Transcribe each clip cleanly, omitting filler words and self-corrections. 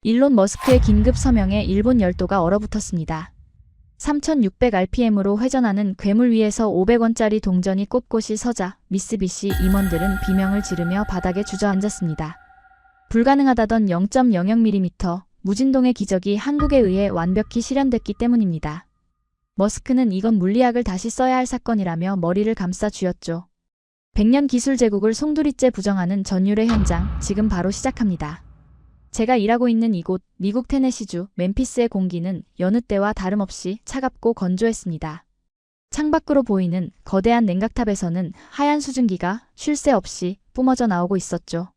일론 머스크의 긴급 서명에 일본 열도가 얼어붙었습니다. 3600rpm으로 회전하는 괴물 위에서 500원짜리 동전이 꼿꼿이 서자 미쓰비시 임원들은 비명을 지르며 바닥에 주저앉았습니다. 불가능하다던 0.00mm 무진동의 기적이 한국에 의해 완벽히 실현됐기 때문입니다. 머스크는 이건 물리학을 다시 써야 할 사건이라며 머리를 감싸 쥐었죠. 100년 기술 제국을 송두리째 부정하는 전율의 현장, 지금 바로 시작합니다. 제가 일하고 있는 이곳, 미국 테네시주 멤피스의 공기는 여느 때와 다름없이 차갑고 건조했습니다. 창밖으로 보이는 거대한 냉각탑에서는 하얀 수증기가 쉴 새 없이 뿜어져 나오고 있었죠.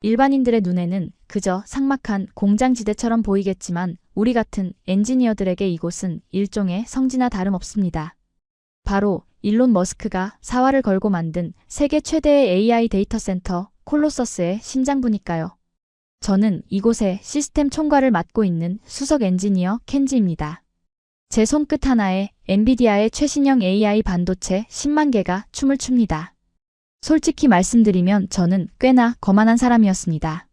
일반인들의 눈에는 그저 삭막한 공장지대처럼 보이겠지만 우리 같은 엔지니어들에게 이곳은 일종의 성지나 다름없습니다. 바로 일론 머스크가 사활을 걸고 만든 세계 최대의 AI 데이터 센터 콜로서스의 심장부니까요. 저는 이곳의 시스템 총괄을 맡고 있는 수석 엔지니어 켄지입니다. 제 손끝 하나에 엔비디아의 최신형 AI 반도체 10만 개가 춤을 춥니다. 솔직히 말씀드리면 저는 꽤나 거만한 사람이었습니다.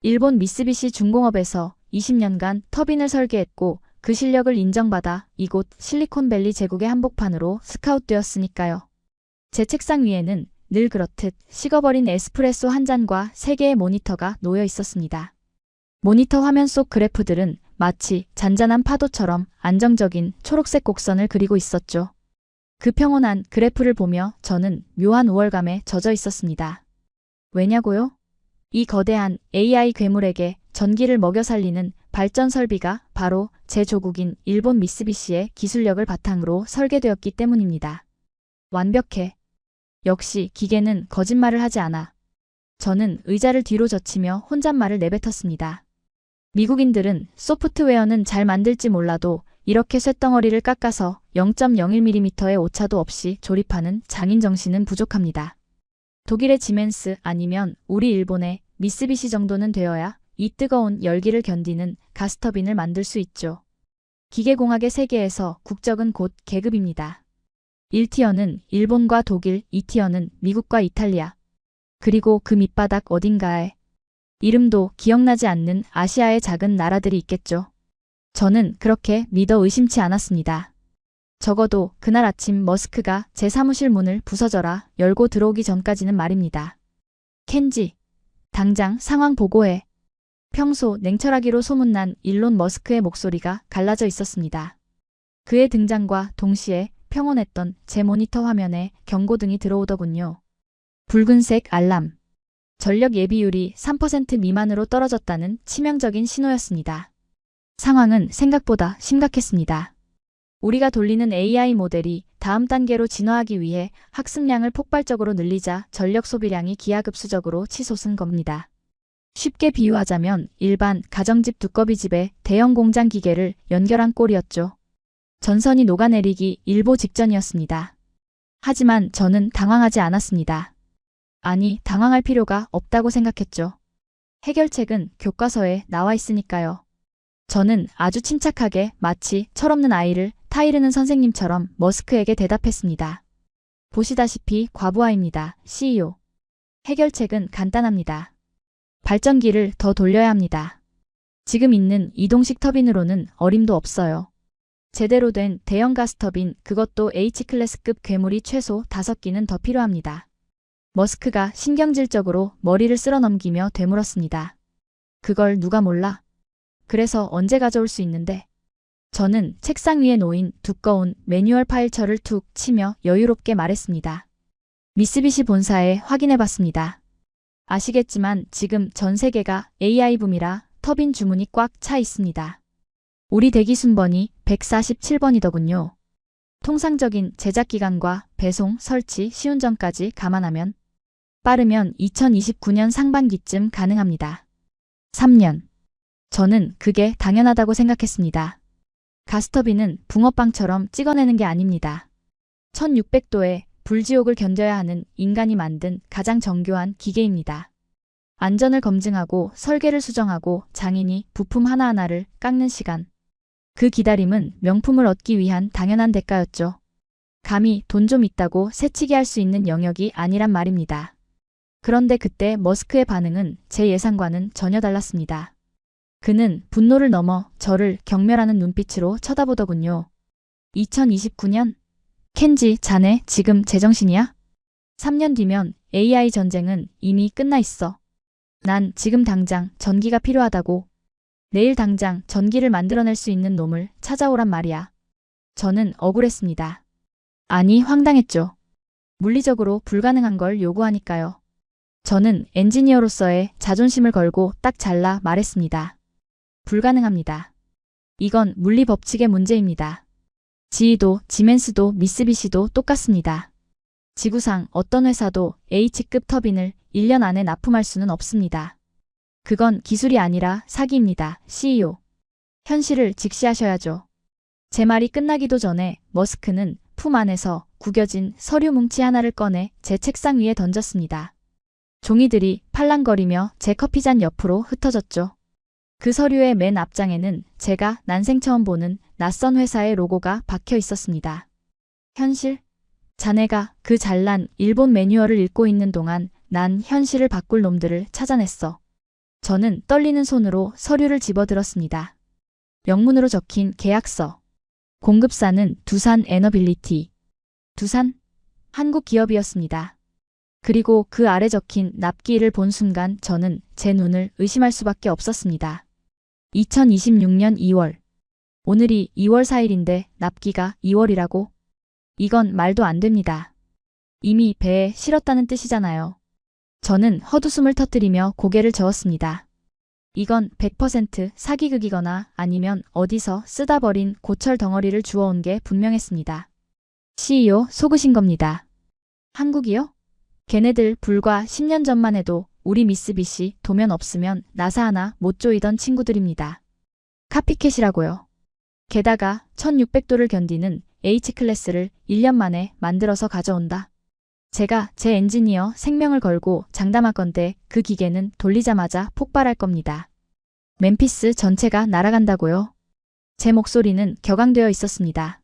일본 미쓰비시 중공업에서 20년간 터빈을 설계했고 그 실력을 인정받아 이곳 실리콘밸리 제국의 한복판으로 스카웃되었으니까요. 제 책상 위에는 늘 그렇듯 식어버린 에스프레소 한 잔과 3개의 모니터가 놓여 있었습니다. 모니터 화면 속 그래프들은 마치 잔잔한 파도처럼 안정적인 초록색 곡선을 그리고 있었죠. 그 평온한 그래프를 보며 저는 묘한 우월감에 젖어 있었습니다. 왜냐고요? 이 거대한 AI 괴물에게 전기를 먹여 살리는 발전 설비가 바로 제 조국인 일본 미쓰비시의 기술력을 바탕으로 설계되었기 때문입니다. 완벽해. 역시 기계는 거짓말을 하지 않아. 저는 의자를 뒤로 젖히며 혼잣말을 내뱉었습니다. 미국인들은 소프트웨어는 잘 만들지 몰라도 이렇게 쇳덩어리를 깎아서 0.01mm의 오차도 없이 조립하는 장인 정신은 부족합니다. 독일의 지멘스 아니면 우리 일본의 미쓰비시 정도는 되어야 이 뜨거운 열기를 견디는 가스터빈을 만들 수 있죠. 기계공학의 세계에서 국적은 곧 계급입니다. 1티어는 일본과 독일, 2티어는 미국과 이탈리아. 그리고 그 밑바닥 어딘가에 이름도 기억나지 않는 아시아의 작은 나라들이 있겠죠. 저는 그렇게 믿어 의심치 않았습니다. 적어도 그날 아침 머스크가 제 사무실 문을 부서져라 열고 들어오기 전까지는 말입니다. 켄지, 당장 상황 보고해. 평소 냉철하기로 소문난 일론 머스크의 목소리가 갈라져 있었습니다. 그의 등장과 동시에 평온했던 제 모니터 화면에 경고등이 들어오더군요. 붉은색 알람. 전력 예비율이 3% 미만으로 떨어졌다는 치명적인 신호였습니다. 상황은 생각보다 심각했습니다. 우리가 돌리는 AI 모델이 다음 단계로 진화하기 위해 학습량을 폭발적으로 늘리자 전력 소비량이 기하급수적으로 치솟은 겁니다. 쉽게 비유하자면 일반 가정집 두꺼비집에 대형 공장 기계를 연결한 꼴이었죠. 전선이 녹아내리기 일보 직전이었습니다. 하지만 저는 당황하지 않았습니다. 아니, 당황할 필요가 없다고 생각했죠. 해결책은 교과서에 나와 있으니까요. 저는 아주 침착하게 마치 철없는 아이를 타이르는 선생님처럼 머스크에게 대답했습니다. 보시다시피 과부하입니다. CEO. 해결책은 간단합니다. 발전기를 더 돌려야 합니다. 지금 있는 이동식 터빈으로는 어림도 없어요. 제대로 된 대형 가스터빈, 그것도 H클래스급 괴물이 최소 5기는 더 필요합니다. 머스크가 신경질적으로 머리를 쓸어넘기며 되물었습니다. 그걸 누가 몰라? 그래서 언제 가져올 수 있는데? 저는 책상 위에 놓인 두꺼운 매뉴얼 파일처를 툭 치며 여유롭게 말했습니다. 미쓰비시 본사에 확인해봤습니다. 아시겠지만 지금 전 세계가 AI 붐이라 터빈 주문이 꽉 차 있습니다. 우리 대기 순번이 147번이더군요. 통상적인 제작 기간과 배송, 설치, 시운전까지 감안하면 빠르면 2029년 상반기쯤 가능합니다. 3년. 저는 그게 당연하다고 생각했습니다. 가스터빈은 붕어빵처럼 찍어내는 게 아닙니다. 1600도의 불지옥을 견뎌야 하는 인간이 만든 가장 정교한 기계입니다. 안전을 검증하고 설계를 수정하고 장인이 부품 하나하나를 깎는 시간. 그 기다림은 명품을 얻기 위한 당연한 대가였죠. 감히 돈 좀 있다고 새치기 할 수 있는 영역이 아니란 말입니다. 그런데 그때 머스크의 반응은 제 예상과는 전혀 달랐습니다. 그는 분노를 넘어 저를 경멸하는 눈빛으로 쳐다보더군요. 2029년? 켄지, 자네 지금 제정신이야? 3년 뒤면 AI 전쟁은 이미 끝나 있어. 난 지금 당장 전기가 필요하다고. 내일 당장 전기를 만들어낼 수 있는 놈을 찾아오란 말이야. 저는 억울했습니다. 아니, 황당했죠. 물리적으로 불가능한 걸 요구하니까요. 저는 엔지니어로서의 자존심을 걸고 딱 잘라 말했습니다. 불가능합니다. 이건 물리 법칙의 문제입니다. GE도 지멘스도 미쓰비시도 똑같습니다. 지구상 어떤 회사도 H급 터빈을 1년 안에 납품할 수는 없습니다. 그건 기술이 아니라 사기입니다. CEO. 현실을 직시하셔야죠. 제 말이 끝나기도 전에 머스크는 품 안에서 구겨진 서류 뭉치 하나를 꺼내 제 책상 위에 던졌습니다. 종이들이 팔랑거리며 제 커피잔 옆으로 흩어졌죠. 그 서류의 맨 앞장에는 제가 난생 처음 보는 낯선 회사의 로고가 박혀 있었습니다. 현실? 자네가 그 잘난 일본 매뉴얼을 읽고 있는 동안 난 현실을 바꿀 놈들을 찾아냈어. 저는 떨리는 손으로 서류를 집어들었습니다. 영문으로 적힌 계약서. 공급사는 두산 에너빌리티. 두산? 한국 기업이었습니다. 그리고 그 아래 적힌 납기일을 본 순간 저는 제 눈을 의심할 수밖에 없었습니다. 2026년 2월. 오늘이 2월 4일인데 납기가 2월이라고? 이건 말도 안 됩니다. 이미 배에 실었다는 뜻이잖아요. 저는 헛웃음을 터뜨리며 고개를 저었습니다. 이건 100% 사기극이거나 아니면 어디서 쓰다 버린 고철 덩어리를 주워온 게 분명했습니다. CEO 속으신 겁니다. 한국이요? 걔네들 불과 10년 전만 해도 우리 미쓰비시 도면 없으면 나사 하나 못 조이던 친구들입니다. 카피캣이라고요. 게다가 1600도를 견디는 H클래스를 1년 만에 만들어서 가져온다. 제가 제 엔지니어 생명을 걸고 장담하건대 그 기계는 돌리자마자 폭발할 겁니다. 멤피스 전체가 날아간다고요? 제 목소리는 격앙되어 있었습니다.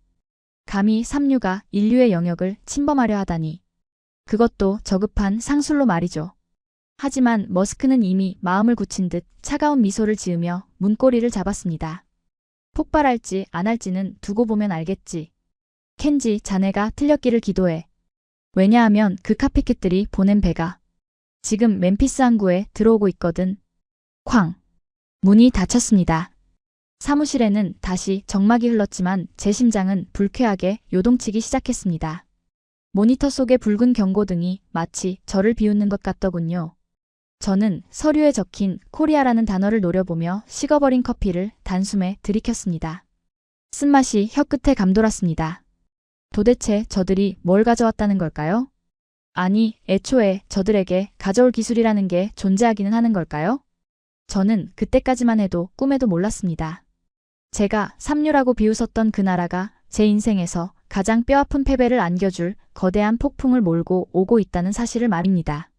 감히 삼류가 인류의 영역을 침범하려 하다니. 그것도 저급한 상술로 말이죠. 하지만 머스크는 이미 마음을 굳힌 듯 차가운 미소를 지으며 문고리를 잡았습니다. 폭발할지 안 할지는 두고 보면 알겠지. 켄지, 자네가 틀렸기를 기도해. 왜냐하면 그 카피캣들이 보낸 배가 지금 멤피스 항구에 들어오고 있거든. 쾅. 문이 닫혔습니다. 사무실에는 다시 정막이 흘렀지만 제 심장은 불쾌하게 요동치기 시작했습니다. 모니터 속의 붉은 경고등이 마치 저를 비웃는 것 같더군요. 저는 서류에 적힌 코리아라는 단어를 노려보며 식어버린 커피를 단숨에 들이켰습니다. 쓴맛이 혀끝에 감돌았습니다. 도대체 저들이 뭘 가져왔다는 걸까요? 아니, 애초에 저들에게 가져올 기술이라는 게 존재하기는 하는 걸까요? 저는 그때까지만 해도 꿈에도 몰랐습니다. 제가 삼류라고 비웃었던 그 나라가 제 인생에서 가장 뼈아픈 패배를 안겨줄 거대한 폭풍을 몰고 오고 있다는 사실을 말입니다.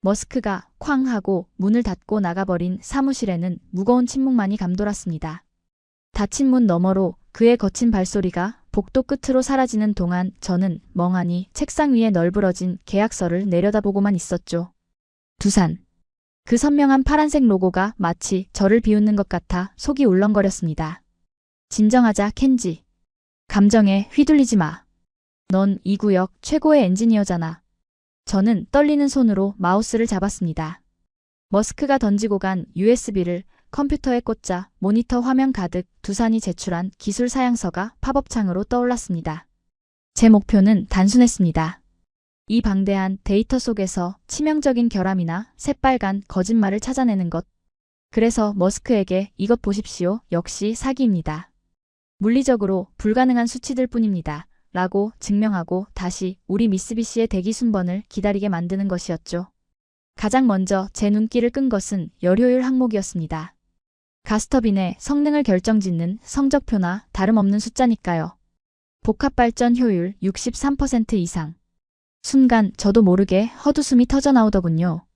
머스크가 쾅 하고 문을 닫고 나가버린 사무실에는 무거운 침묵만이 감돌았습니다. 닫힌 문 너머로 그의 거친 발소리가 복도 끝으로 사라지는 동안 저는 멍하니 책상 위에 널브러진 계약서를 내려다보고만 있었죠. 두산. 그 선명한 파란색 로고가 마치 저를 비웃는 것 같아 속이 울렁거렸습니다. 진정하자, 켄지. 감정에 휘둘리지 마. 넌 이 구역 최고의 엔지니어잖아. 저는 떨리는 손으로 마우스를 잡았습니다. 머스크가 던지고 간 USB를 컴퓨터에 꽂자 모니터 화면 가득 두산이 제출한 기술 사양서가 팝업창으로 떠올랐습니다. 제 목표는 단순했습니다. 이 방대한 데이터 속에서 치명적인 결함이나 새빨간 거짓말을 찾아내는 것. 그래서 머스크에게 이것 보십시오. 역시 사기입니다. 물리적으로 불가능한 수치들 뿐입니다. 라고 증명하고 다시 우리 미쓰비시의 대기 순번을 기다리게 만드는 것이었죠. 가장 먼저 제 눈길을 끈 것은 열효율 항목이었습니다. 가스터빈의 성능을 결정짓는 성적표나 다름없는 숫자니까요. 복합발전 효율 63% 이상. 순간 저도 모르게 헛웃음이 터져나오더군요.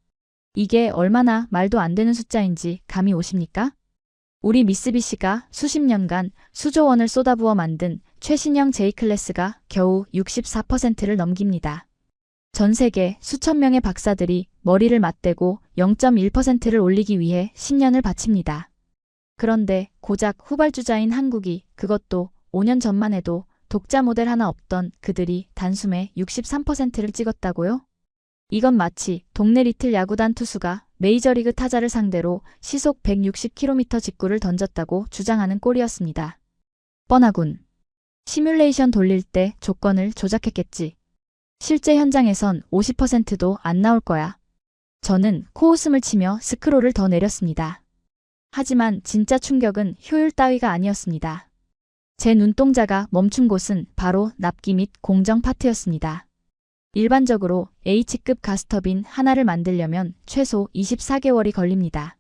이게 얼마나 말도 안 되는 숫자인지 감이 오십니까? 우리 미쓰비시가 수십 년간 수조 원을 쏟아부어 만든 최신형 J클래스가 겨우 64%를 넘깁니다. 전 세계 수천 명의 박사들이 머리를 맞대고 0.1%를 올리기 위해 10년을 바칩니다. 그런데 고작 후발주자인 한국이, 그것도 5년 전만 해도 독자 모델 하나 없던 그들이 단숨에 63%를 찍었다고요? 이건 마치 동네 리틀 야구단 투수가 메이저리그 타자를 상대로 시속 160km 직구를 던졌다고 주장하는 꼴이었습니다. 뻔하군. 시뮬레이션 돌릴 때 조건을 조작했겠지. 실제 현장에선 50%도 안 나올 거야. 저는 코웃음을 치며 스크롤을 더 내렸습니다. 하지만 진짜 충격은 효율 따위가 아니었습니다. 제 눈동자가 멈춘 곳은 바로 납기 및 공정 파트였습니다. 일반적으로 H급 가스터빈 하나를 만들려면 최소 24개월이 걸립니다.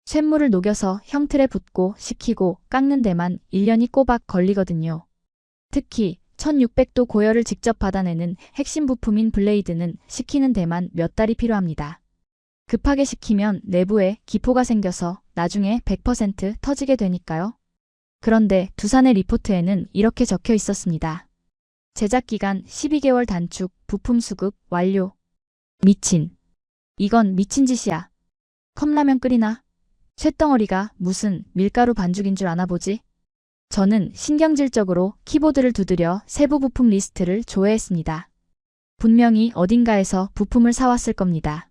쇳물을 녹여서 형틀에 붓고 식히고 깎는 데만 1년이 꼬박 걸리거든요. 특히 1600도 고열을 직접 받아내는 핵심 부품인 블레이드는 식히는 데만 몇 달이 필요합니다. 급하게 식히면 내부에 기포가 생겨서 나중에 100% 터지게 되니까요. 그런데 두산의 리포트에는 이렇게 적혀 있었습니다. 제작기간 12개월 단축, 부품 수급 완료. 미친. 이건 미친 짓이야. 컵라면 끓이나? 쇳덩어리가 무슨 밀가루 반죽인 줄 아나 보지? 저는 신경질적으로 키보드를 두드려 세부 부품 리스트를 조회했습니다. 분명히 어딘가에서 부품을 사왔을 겁니다.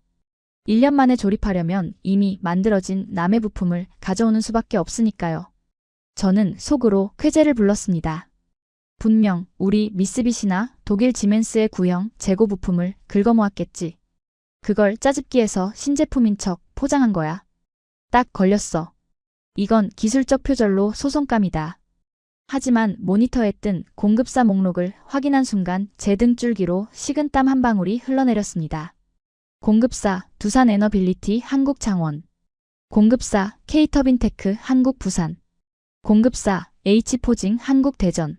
1년 만에 조립하려면 이미 만들어진 남의 부품을 가져오는 수밖에 없으니까요. 저는 속으로 쾌재를 불렀습니다. 분명 우리 미쓰비시나 독일 지멘스의 구형 재고 부품을 긁어모았겠지. 그걸 짜집기해서 신제품인 척 포장한 거야. 딱 걸렸어. 이건 기술적 표절로 소송감이다. 하지만 모니터에 뜬 공급사 목록을 확인한 순간 제 등줄기로 식은땀 한 방울이 흘러내렸습니다. 공급사 두산에너빌리티 한국창원, 공급사 K터빈테크 한국부산, 공급사 H포징 한국대전.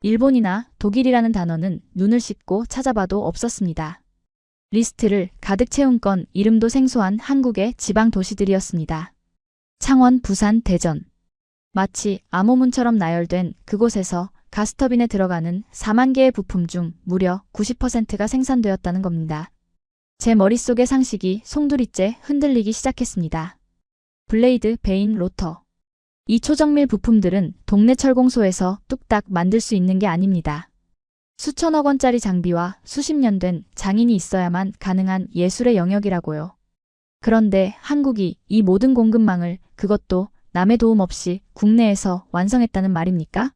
일본이나 독일이라는 단어는 눈을 씻고 찾아봐도 없었습니다. 리스트를 가득 채운 건 이름도 생소한 한국의 지방 도시들이었습니다. 창원, 부산, 대전. 마치 암호문처럼 나열된 그곳에서 가스터빈에 들어가는 4만 개의 부품 중 무려 90%가 생산되었다는 겁니다. 제 머릿속의 상식이 송두리째 흔들리기 시작했습니다. 블레이드, 베인, 로터. 이 초정밀 부품들은 동네 철공소에서 뚝딱 만들 수 있는 게 아닙니다. 수천억 원짜리 장비와 수십 년 된 장인이 있어야만 가능한 예술의 영역이라고요. 그런데 한국이 이 모든 공급망을, 그것도 남의 도움 없이 국내에서 완성했다는 말입니까?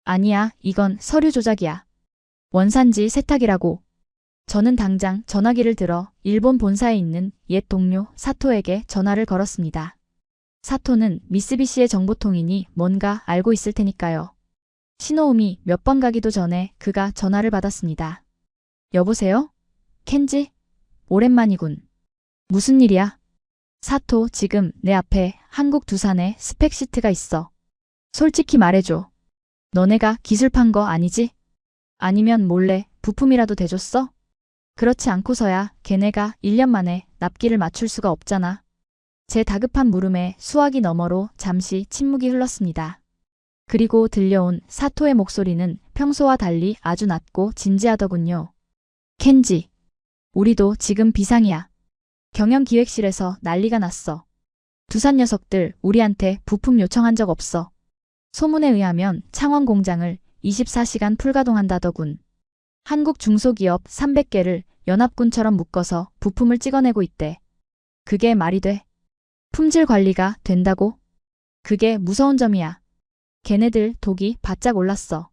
아니야, 이건 서류 조작이야. 원산지 세탁이라고. 저는 당장 전화기를 들어 일본 본사에 있는 옛 동료 사토에게 전화를 걸었습니다. 사토는 미쓰비시의 정보통이니 뭔가 알고 있을 테니까요. 신호음이 몇 번 가기도 전에 그가 전화를 받았습니다. 여보세요? 켄지? 오랜만이군. 무슨 일이야? 사토, 지금 내 앞에 한국 두산의 스펙시트가 있어. 솔직히 말해줘. 너네가 기술 판 거 아니지? 아니면 몰래 부품이라도 대줬어? 그렇지 않고서야 걔네가 1년 만에 납기를 맞출 수가 없잖아. 제 다급한 물음에 수화기 너머로 잠시 침묵이 흘렀습니다. 그리고 들려온 사토의 목소리는 평소와 달리 아주 낮고 진지하더군요. 켄지, 우리도 지금 비상이야. 경영기획실에서 난리가 났어. 두산 녀석들 우리한테 부품 요청한 적 없어. 소문에 의하면 창원 공장을 24시간 풀가동한다더군. 한국 중소기업 300개를 연합군처럼 묶어서 부품을 찍어내고 있대. 그게 말이 돼? 품질 관리가 된다고? 그게 무서운 점이야. 걔네들 독이 바짝 올랐어.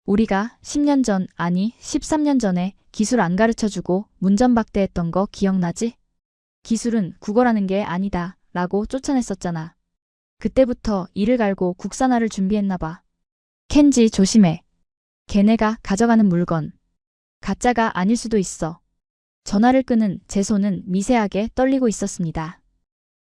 우리가 10년 전, 아니 13년 전에 기술 안 가르쳐주고 문전박대했던 거 기억나지? 기술은 국어라는 게 아니다 라고 쫓아냈었잖아. 그때부터 이를 갈고 국산화를 준비했나 봐. 켄지, 조심해. 걔네가 가져가는 물건 가짜가 아닐 수도 있어. 전화를 끄는 제 손은 미세하게 떨리고 있었습니다.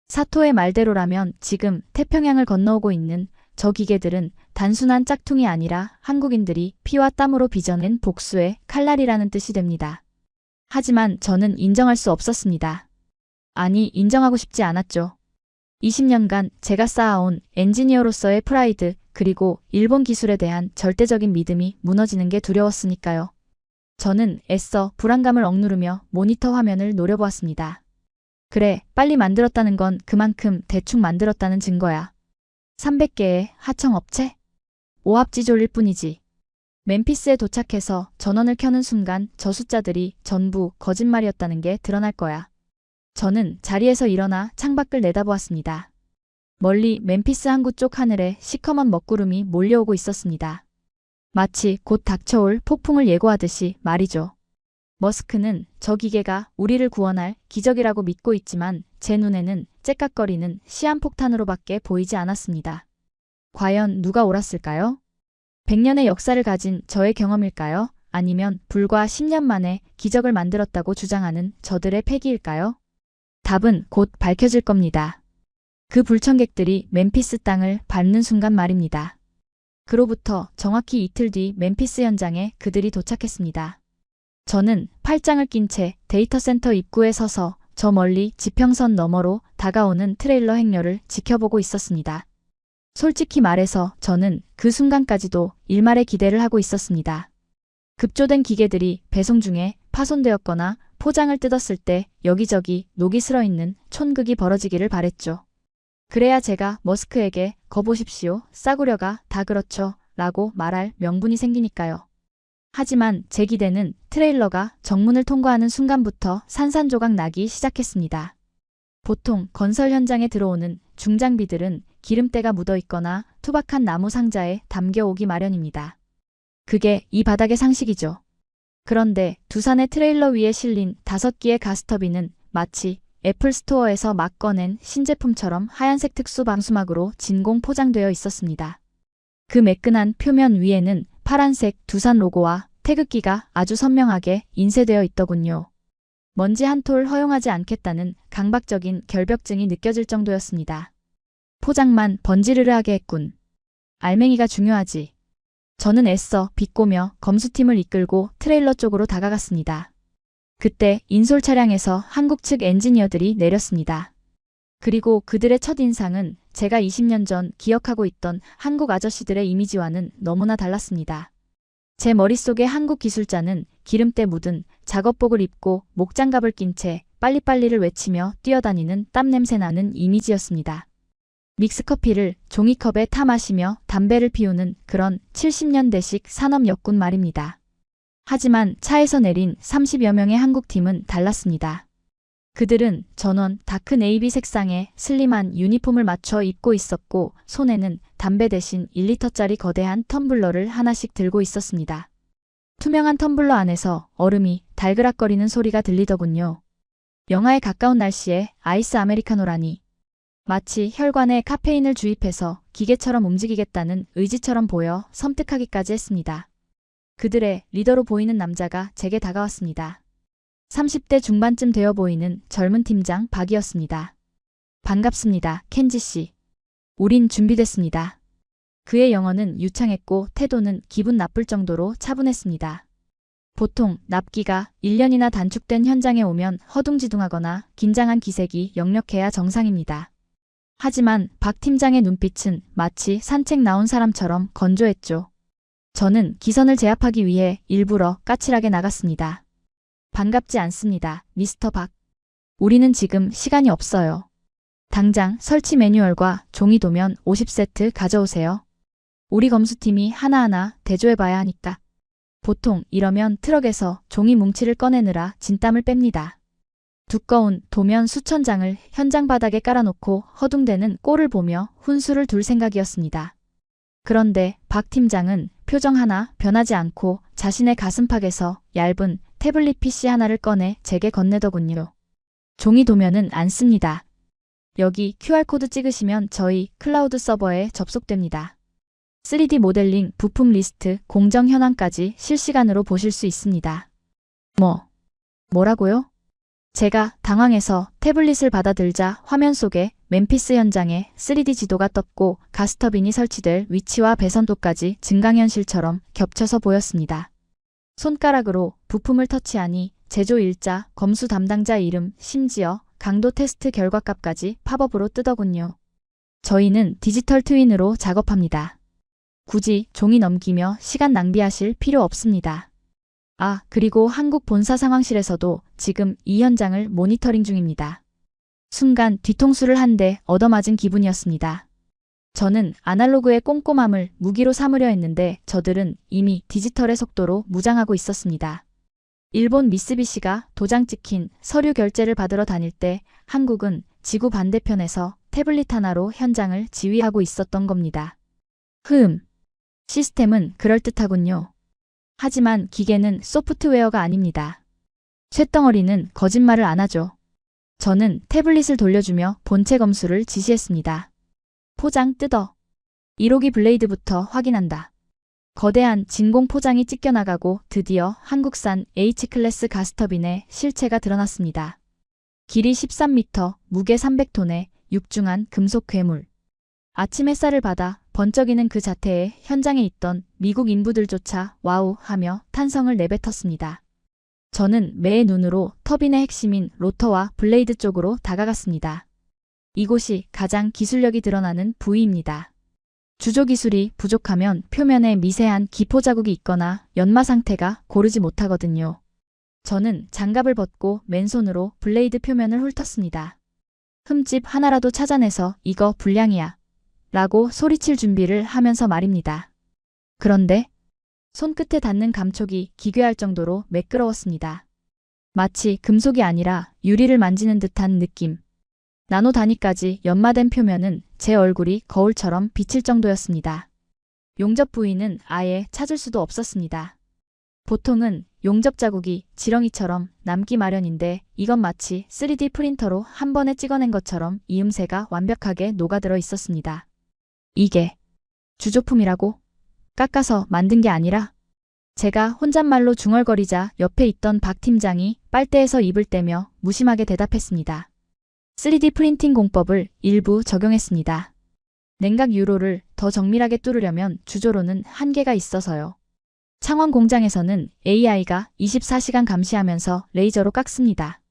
사토의 말대로라면 지금 태평양을 건너오고 있는 저 기계들은 단순한 짝퉁이 아니라 한국인들이 피와 땀으로 빚어낸 복수의 칼날이라는 뜻이 됩니다. 하지만 저는 인정할 수 없었습니다. 아니, 인정하고 싶지 않았죠. 20년간 제가 쌓아온 엔지니어로서의 프라이드, 그리고 일본 기술에 대한 절대적인 믿음이 무너지는 게 두려웠으니까요. 저는 애써 불안감을 억누르며 모니터 화면을 노려보았습니다. 그래, 빨리 만들었다는 건 그만큼 대충 만들었다는 증거야. 300개의 하청업체? 오합지졸일 뿐이지. 멤피스에 도착해서 전원을 켜는 순간 저 숫자들이 전부 거짓말이었다는 게 드러날 거야. 저는 자리에서 일어나 창밖을 내다보았습니다. 멀리 멤피스 항구 쪽 하늘에 시커먼 먹구름이 몰려오고 있었습니다. 마치 곧 닥쳐올 폭풍을 예고하듯이 말이죠. 머스크는 저 기계가 우리를 구원할 기적이라고 믿고 있지만 제 눈에는 째깍거리는 시한폭탄으로밖에 보이지 않았습니다. 과연 누가 옳았을까요? 100년의 역사를 가진 저의 경험일까요? 아니면 불과 10년 만에 기적을 만들었다고 주장하는 저들의 패기일까요? 답은 곧 밝혀질 겁니다. 그 불청객들이 멤피스 땅을 밟는 순간 말입니다. 그로부터 정확히 이틀 뒤 멤피스 현장에 그들이 도착했습니다. 저는 팔짱을 낀 채 데이터 센터 입구에 서서 저 멀리 지평선 너머로 다가오는 트레일러 행렬을 지켜보고 있었습니다. 솔직히 말해서 저는 그 순간까지도 일말의 기대를 하고 있었습니다. 급조된 기계들이 배송 중에 파손되었거나 포장을 뜯었을 때 여기저기 녹이 슬어있는 촌극이 벌어지기를 바랬죠. 그래야 제가 머스크에게 거보십시오. 싸구려가 다 그렇죠. 라고 말할 명분이 생기니까요. 하지만 제 기대는 트레일러가 정문을 통과하는 순간부터 산산조각 나기 시작했습니다. 보통 건설 현장에 들어오는 중장비들은 기름때가 묻어있거나 투박한 나무 상자에 담겨오기 마련입니다. 그게 이 바닥의 상식이죠. 그런데 두산의 트레일러 위에 실린 5기의 가스터빈은 마치 애플 스토어에서 막 꺼낸 신제품처럼 하얀색 특수 방수막으로 진공 포장되어 있었습니다. 그 매끈한 표면 위에는 파란색 두산 로고와 태극기가 아주 선명하게 인쇄되어 있더군요. 먼지 한 톨 허용하지 않겠다는 강박적인 결벽증이 느껴질 정도였습니다. 포장만 번지르르하게 했군. 알맹이가 중요하지. 저는 애써 비꼬며 검수팀을 이끌고 트레일러 쪽으로 다가갔습니다. 그때 인솔 차량에서 한국 측 엔지니어들이 내렸습니다. 그리고 그들의 첫인상은 제가 20년 전 기억하고 있던 한국 아저씨들의 이미지와는 너무나 달랐습니다. 제 머릿속의 한국 기술자는 기름때 묻은 작업복을 입고 목장갑을 낀 채 빨리빨리를 외치며 뛰어다니는 땀냄새 나는 이미지였습니다. 믹스커피를 종이컵에 타 마시며 담배를 피우는 그런 70년대식 산업 역군 말입니다. 하지만 차에서 내린 30여 명의 한국팀은 달랐습니다. 그들은 전원 다크 네이비 색상의 슬림한 유니폼을 맞춰 입고 있었고 손에는 담배 대신 1리터짜리 거대한 텀블러를 하나씩 들고 있었습니다. 투명한 텀블러 안에서 얼음이 달그락거리는 소리가 들리더군요. 영하에 가까운 날씨에 아이스 아메리카노라니. 마치 혈관에 카페인을 주입해서 기계처럼 움직이겠다는 의지처럼 보여 섬뜩하기까지 했습니다. 그들의 리더로 보이는 남자가 제게 다가왔습니다. 30대 중반쯤 되어 보이는 젊은 팀장 박이었습니다. 반갑습니다, 켄지 씨. 우린 준비됐습니다. 그의 영어는 유창했고 태도는 기분 나쁠 정도로 차분했습니다. 보통 납기가 1년이나 단축된 현장에 오면 허둥지둥하거나 긴장한 기색이 역력해야 정상입니다. 하지만 박 팀장의 눈빛은 마치 산책 나온 사람처럼 건조했죠. 저는 기선을 제압하기 위해 일부러 까칠하게 나갔습니다. 반갑지 않습니다, 미스터 박. 우리는 지금 시간이 없어요. 당장 설치 매뉴얼과 종이 도면 50세트 가져오세요. 우리 검수팀이 하나하나 대조해봐야 하니까. 보통 이러면 트럭에서 종이 뭉치를 꺼내느라 진땀을 뺍니다. 두꺼운 도면 수천 장을 현장 바닥에 깔아놓고 허둥대는 꼴을 보며 훈수를 둘 생각이었습니다. 그런데 박 팀장은 표정 하나 변하지 않고 자신의 가슴팍에서 얇은 태블릿 PC 하나를 꺼내 제게 건네더군요. 종이 도면은 안 씁니다. 여기 QR코드 찍으시면 저희 클라우드 서버에 접속됩니다. 3D 모델링, 부품 리스트, 공정 현황까지 실시간으로 보실 수 있습니다. 뭐라고요? 제가 당황해서 태블릿을 받아들자 화면 속에 멤피스 현장에 3D 지도가 떴고 가스터빈이 설치될 위치와 배선도까지 증강현실처럼 겹쳐서 보였습니다. 손가락으로 부품을 터치하니 제조 일자, 검수 담당자 이름, 심지어 강도 테스트 결과값까지 팝업으로 뜨더군요. 저희는 디지털 트윈으로 작업합니다. 굳이 종이 넘기며 시간 낭비하실 필요 없습니다. 아, 그리고 한국 본사 상황실에서도 지금 이 현장을 모니터링 중입니다. 순간 뒤통수를 한 대 얻어맞은 기분이었습니다. 저는 아날로그의 꼼꼼함을 무기로 삼으려 했는데 저들은 이미 디지털의 속도로 무장하고 있었습니다. 일본 미쓰비시가 도장 찍힌 서류 결제를 받으러 다닐 때 한국은 지구 반대편에서 태블릿 하나로 현장을 지휘하고 있었던 겁니다. 시스템은 그럴듯하군요. 하지만 기계는 소프트웨어가 아닙니다. 쇳덩어리는 거짓말을 안 하죠. 저는 태블릿을 돌려주며 본체 검수를 지시했습니다. 포장 뜯어. 1호기 블레이드부터 확인한다. 거대한 진공 포장이 찢겨나가고 드디어 한국산 H클래스 가스터빈의 실체가 드러났습니다. 길이 13m, 무게 300톤의 육중한 금속 괴물. 아침 햇살을 받아 번쩍이는 그 자태에 현장에 있던 미국 인부들조차 와우 하며 탄성을 내뱉었습니다. 저는 매의 눈으로 터빈의 핵심인 로터와 블레이드 쪽으로 다가갔습니다. 이곳이 가장 기술력이 드러나는 부위입니다. 주조 기술이 부족하면 표면에 미세한 기포 자국이 있거나 연마 상태가 고르지 못하거든요. 저는 장갑을 벗고 맨손으로 블레이드 표면을 훑었습니다. 흠집 하나라도 찾아내서 이거 불량이야 라고 소리칠 준비를 하면서 말입니다. 그런데 손끝에 닿는 감촉이 기괴할 정도로 매끄러웠습니다. 마치 금속이 아니라 유리를 만지는 듯한 느낌. 나노 단위까지 연마된 표면은 제 얼굴이 거울처럼 비칠 정도였습니다. 용접 부위는 아예 찾을 수도 없었습니다. 보통은 용접 자국이 지렁이처럼 남기 마련인데 이건 마치 3D 프린터로 한 번에 찍어낸 것처럼 이음새가 완벽하게 녹아들어 있었습니다. 이게 주조품이라고? 깎아서 만든 게 아니라? 제가 혼잣말로 중얼거리자 옆에 있던 박 팀장이 빨대에서 입을 떼며 무심하게 대답했습니다. 3D 프린팅 공법을 일부 적용했습니다. 냉각 유로를 더 정밀하게 뚫으려면 주조로는 한계가 있어서요. 창원 공장에서는 AI가 24시간 감시하면서 레이저로 깎습니다.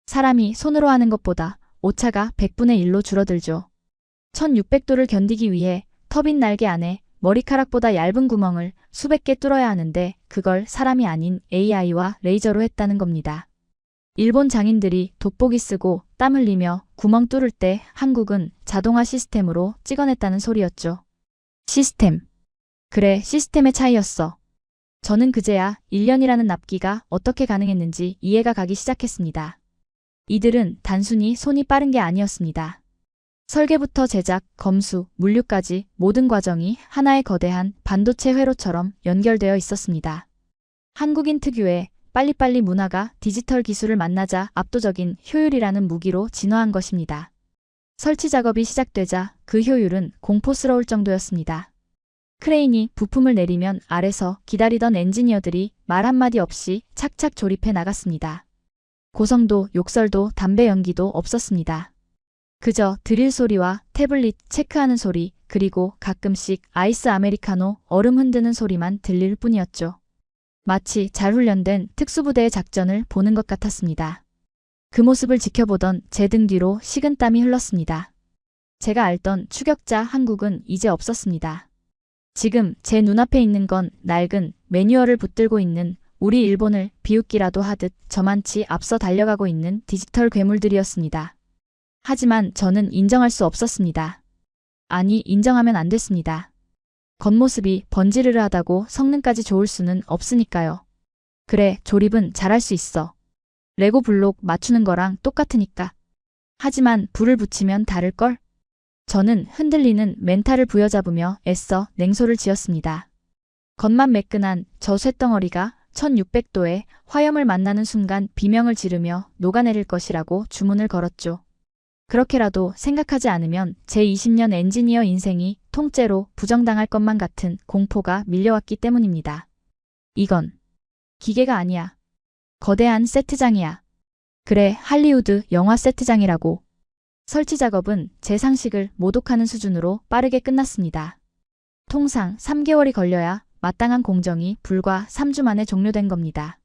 사람이 손으로 하는 것보다 오차가 100분의 1로 줄어들죠. 1600도를 견디기 위해 터빈 날개 안에 머리카락보다 얇은 구멍을 수백 개 뚫어야 하는데 그걸 사람이 아닌 AI와 레이저로 했다는 겁니다. 일본 장인들이 돋보기 쓰고 땀 흘리며 구멍 뚫을 때 한국은 자동화 시스템으로 찍어냈다는 소리였죠. 시스템. 그래, 시스템의 차이였어. 저는 그제야 1년이라는 납기가 어떻게 가능했는지 이해가 가기 시작했습니다. 이들은 단순히 손이 빠른 게 아니었습니다. 설계부터 제작, 검수, 물류까지 모든 과정이 하나의 거대한 반도체 회로처럼 연결되어 있었습니다. 한국인 특유의 빨리빨리 문화가 디지털 기술을 만나자 압도적인 효율이라는 무기로 진화한 것입니다. 설치 작업이 시작되자 그 효율은 공포스러울 정도였습니다. 크레인이 부품을 내리면 아래서 기다리던 엔지니어들이 말 한마디 없이 착착 조립해 나갔습니다. 고성도, 욕설도, 담배 연기도 없었습니다. 그저 드릴 소리와 태블릿 체크하는 소리, 그리고 가끔씩 아이스 아메리카노 얼음 흔드는 소리만 들릴 뿐이었죠. 마치 잘 훈련된 특수부대의 작전을 보는 것 같았습니다. 그 모습을 지켜보던 제 등 뒤로 식은땀이 흘렀습니다. 제가 알던 추격자 한국은 이제 없었습니다. 지금 제 눈앞에 있는 건 낡은 매뉴얼을 붙들고 있는 우리 일본을 비웃기라도 하듯 저만치 앞서 달려가고 있는 디지털 괴물들이었습니다. 하지만 저는 인정할 수 없었습니다. 아니, 인정하면 안 됐습니다. 겉모습이 번지르르하다고 성능까지 좋을 수는 없으니까요. 그래, 조립은 잘할 수 있어. 레고 블록 맞추는 거랑 똑같으니까. 하지만 불을 붙이면 다를걸? 저는 흔들리는 멘탈을 부여잡으며 애써 냉소를 지었습니다. 겉만 매끈한 저 쇳덩어리가 1600도의 화염을 만나는 순간 비명을 지르며 녹아내릴 것이라고 주문을 걸었죠. 그렇게라도 생각하지 않으면 제 20년 엔지니어 인생이 통째로 부정당할 것만 같은 공포가 밀려왔기 때문입니다. 이건 기계가 아니야. 거대한 세트장이야. 그래, 할리우드 영화 세트장이라고. 설치 작업은 제 상식을 모독하는 수준으로 빠르게 끝났습니다. 통상 3개월이 걸려야 마땅한 공정이 불과 3주 만에 종료된 겁니다.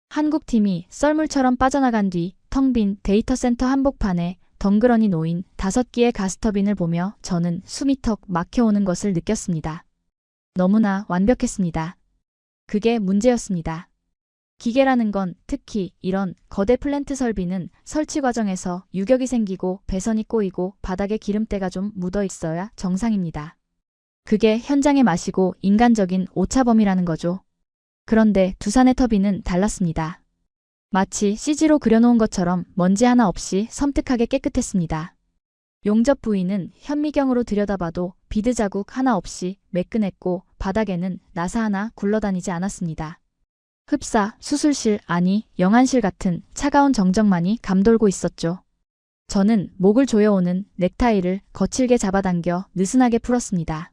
한국팀이 썰물처럼 빠져나간 뒤 텅 빈 데이터 센터 한복판에 덩그러니 놓인 5개의 가스터빈을 보며 저는 숨이 턱 막혀오는 것을 느꼈습니다. 너무나 완벽했습니다. 그게 문제였습니다. 기계라는 건 특히 이런 거대 플랜트 설비는 설치 과정에서 유격이 생기고 배선이 꼬이고 바닥에 기름때가 좀 묻어 있어야 정상입니다. 그게 현장의 맛이고 인간적인 오차범위라는 거죠. 그런데 두산의 터빈은 달랐습니다. 마치 CG로 그려놓은 것처럼 먼지 하나 없이 섬뜩하게 깨끗했습니다. 용접 부위는 현미경으로 들여다봐도 비드 자국 하나 없이 매끈했고 바닥에는 나사 하나 굴러다니지 않았습니다. 흡사, 수술실, 아니 영안실 같은 차가운 정적만이 감돌고 있었죠. 저는 목을 조여오는 넥타이를 거칠게 잡아당겨 느슨하게 풀었습니다.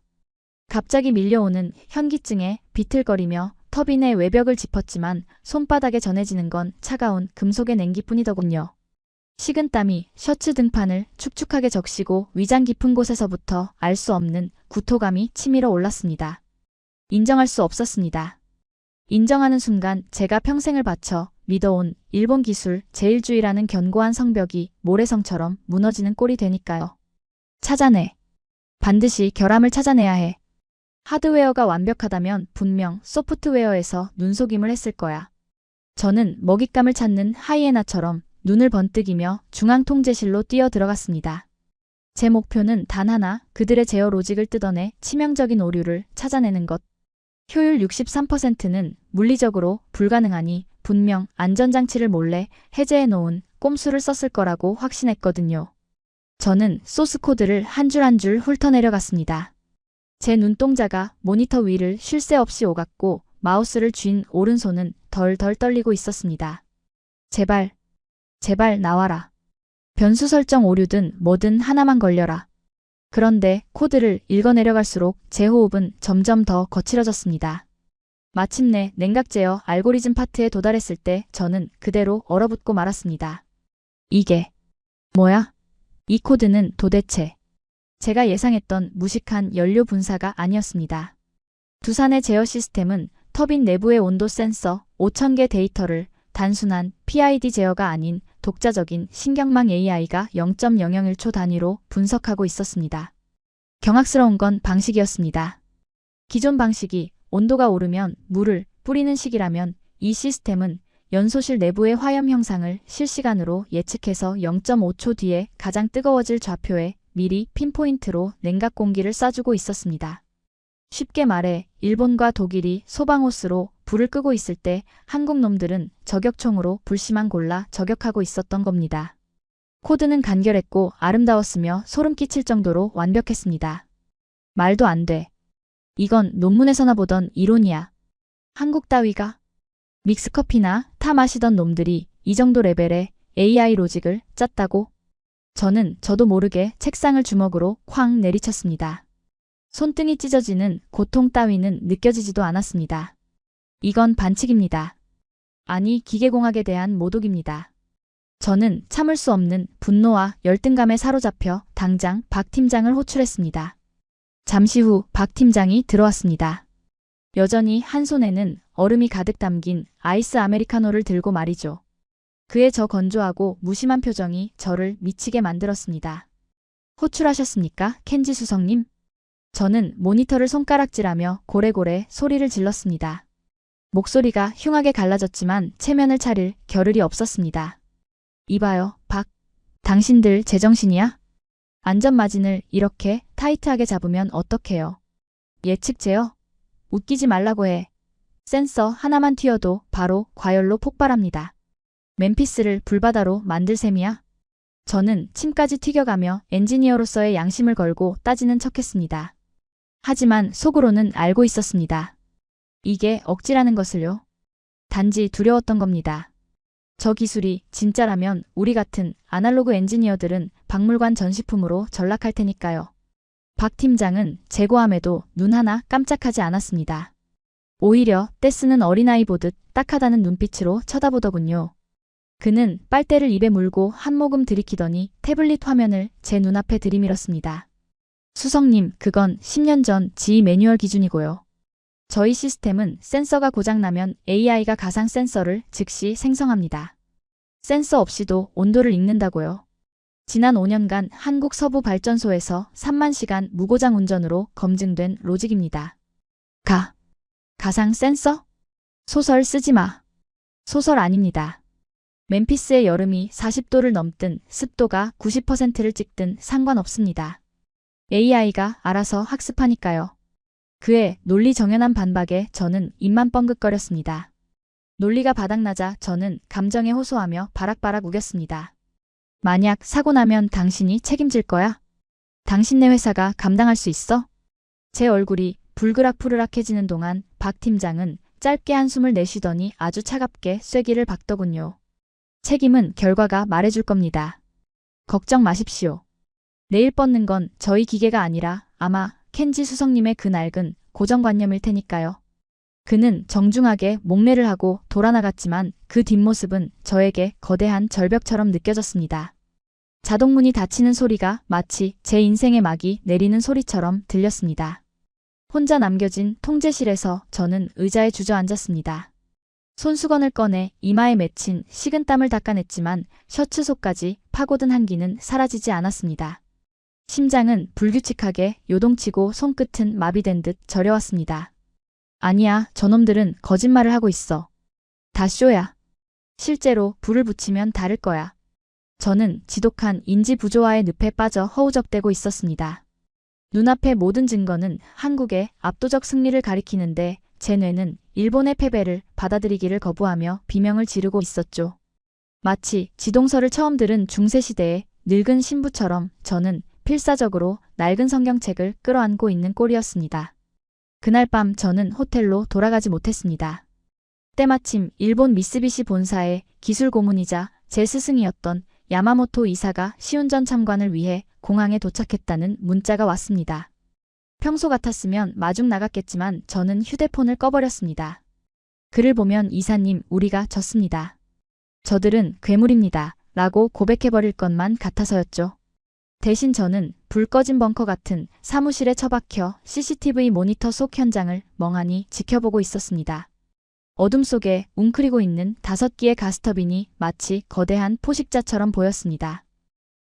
갑자기 밀려오는 현기증에 비틀거리며 터빈의 외벽을 짚었지만 손바닥에 전해지는 건 차가운 금속의 냉기뿐이더군요. 식은땀이 셔츠 등판을 축축하게 적시고 위장 깊은 곳에서부터 알 수 없는 구토감이 치밀어 올랐습니다. 인정할 수 없었습니다. 인정하는 순간 제가 평생을 바쳐 믿어온 일본 기술 제일주의라는 견고한 성벽이 모래성처럼 무너지는 꼴이 되니까요. 찾아내. 반드시 결함을 찾아내야 해. 하드웨어가 완벽하다면 분명 소프트웨어에서 눈속임을 했을 거야. 저는 먹잇감을 찾는 하이에나처럼 눈을 번뜩이며 중앙통제실로 뛰어 들어갔습니다. 제 목표는 단 하나, 그들의 제어 로직을 뜯어내 치명적인 오류를 찾아내는 것. 효율 63%는 물리적으로 불가능하니 분명 안전장치를 몰래 해제해놓은 꼼수를 썼을 거라고 확신했거든요. 저는 소스 코드를 한 줄 한 줄 훑어내려갔습니다. 제 눈동자가 모니터 위를 쉴 새 없이 오갔고 마우스를 쥔 오른손은 덜덜 떨리고 있었습니다. 제발 나와라. 변수 설정 오류든 뭐든 하나만 걸려라. 그런데 코드를 읽어내려갈수록 제 호흡은 점점 더 거칠어졌습니다. 마침내 냉각 제어 알고리즘 파트에 도달했을 때 저는 그대로 얼어붙고 말았습니다. 이게 뭐야? 이 코드는 도대체... 제가 예상했던 무식한 연료 분사가 아니었습니다. 두산의 제어 시스템은 터빈 내부의 온도 센서 5,000개 데이터를 단순한 PID 제어가 아닌 독자적인 신경망 AI가 0.001초 단위로 분석하고 있었습니다. 경악스러운 건 방식이었습니다. 기존 방식이 온도가 오르면 물을 뿌리는 식이라면 이 시스템은 연소실 내부의 화염 형상을 실시간으로 예측해서 0.5초 뒤에 가장 뜨거워질 좌표에 미리 핀포인트로 냉각 공기를 쏴주고 있었습니다. 쉽게 말해 일본과 독일이 소방호스로 불을 끄고 있을 때 한국 놈들은 저격총으로 불씨만 골라 저격하고 있었던 겁니다. 코드는 간결했고 아름다웠으며 소름 끼칠 정도로 완벽했습니다. 말도 안 돼. 이건 논문에서나 보던 이론이야. 한국 따위가 믹스커피나 타 마시던 놈들이 이 정도 레벨의 AI 로직을 짰다고? 저도 모르게 책상을 주먹으로 쾅 내리쳤습니다. 손등이 찢어지는 고통 따위는 느껴지지도 않았습니다. 이건 반칙입니다. 아니 기계공학에 대한 모독입니다. 저는 참을 수 없는 분노와 열등감에 사로잡혀 당장 박 팀장을 호출했습니다. 잠시 후 박 팀장이 들어왔습니다. 여전히 한 손에는 얼음이 가득 담긴 아이스 아메리카노를 들고 말이죠. 그의 저 건조하고 무심한 표정이 저를 미치게 만들었습니다. 호출하셨습니까, 켄지 수석님? 저는 모니터를 손가락질하며 고래고래 소리를 질렀습니다. 목소리가 흉하게 갈라졌지만 체면을 차릴 겨를이 없었습니다. 이봐요, 박. 당신들 제정신이야? 안전마진을 이렇게 타이트하게 잡으면 어떡해요? 예측 제어? 웃기지 말라고 해. 센서 하나만 튀어도 바로 과열로 폭발합니다. 멤피스를 불바다로 만들 셈이야? 저는 침까지 튀겨가며 엔지니어로서의 양심을 걸고 따지는 척했습니다. 하지만 속으로는 알고 있었습니다. 이게 억지라는 것을요. 단지 두려웠던 겁니다. 저 기술이 진짜라면 우리 같은 아날로그 엔지니어들은 박물관 전시품으로 전락할 테니까요. 박 팀장은 재고함에도 눈 하나 깜짝하지 않았습니다. 오히려 떼쓰는 어린아이 보듯 딱하다는 눈빛으로 쳐다보더군요. 그는 빨대를 입에 물고 한 모금 들이키더니 태블릿 화면을 제 눈앞에 들이밀었습니다. 수석님, 그건 10년 전 지휘 매뉴얼 기준이고요. 저희 시스템은 센서가 고장나면 AI가 가상 센서를 즉시 생성합니다. 센서 없이도 온도를 읽는다고요. 지난 5년간 한국 서부 발전소에서 3만 시간 무고장 운전으로 검증된 로직입니다. 가상 센서? 소설 쓰지 마. 소설 아닙니다. 멤피스의 여름이 40도를 넘든 습도가 90%를 찍든 상관없습니다. AI가 알아서 학습하니까요. 그의 논리 정연한 반박에 저는 입만 뻥긋거렸습니다. 논리가 바닥나자 저는 감정에 호소하며 바락바락 우겼습니다. 만약 사고 나면 당신이 책임질 거야? 당신네 회사가 감당할 수 있어? 제 얼굴이 불그락푸르락해지는 동안 박 팀장은 짧게 한숨을 내쉬더니 아주 차갑게 쐐기를 박더군요. 책임은 결과가 말해줄 겁니다. 걱정 마십시오. 내일 뻗는 건 저희 기계가 아니라 아마 켄지 수석님의 그 낡은 고정관념일 테니까요. 그는 정중하게 목례를 하고 돌아나갔지만 그 뒷모습은 저에게 거대한 절벽처럼 느껴졌습니다. 자동문이 닫히는 소리가 마치 제 인생의 막이 내리는 소리처럼 들렸습니다. 혼자 남겨진 통제실에서 저는 의자에 주저앉았습니다. 손수건을 꺼내 이마에 맺힌 식은땀을 닦아냈지만 셔츠 속까지 파고든 한기는 사라지지 않았습니다. 심장은 불규칙하게 요동치고 손끝은 마비된 듯 저려왔습니다. 아니야, 저놈들은 거짓말을 하고 있어. 다 쇼야. 실제로 불을 붙이면 다를 거야. 저는 지독한 인지 부조화의 늪에 빠져 허우적대고 있었습니다. 눈앞의 모든 증거는 한국의 압도적 승리를 가리키는데 제 뇌는 일본의 패배를 받아들이기를 거부하며 비명을 지르고 있었죠. 마치 지동서를 처음 들은 중세시대의 늙은 신부처럼 저는 필사적으로 낡은 성경책을 끌어안고 있는 꼴이었습니다. 그날 밤 저는 호텔로 돌아가지 못했습니다. 때마침 일본 미쓰비시 본사의 기술 고문이자 제 스승이었던 야마모토 이사가 시운전 참관을 위해 공항에 도착했다는 문자가 왔습니다. 평소 같았으면 마중 나갔겠지만 저는 휴대폰을 꺼버렸습니다. 글을 보면 이사님, 우리가 졌습니다. 저들은 괴물입니다. 라고 고백해버릴 것만 같아서였죠. 대신 저는 불 꺼진 벙커 같은 사무실에 처박혀 CCTV 모니터 속 현장을 멍하니 지켜보고 있었습니다. 어둠 속에 웅크리고 있는 5기의 가스터빈이 마치 거대한 포식자처럼 보였습니다.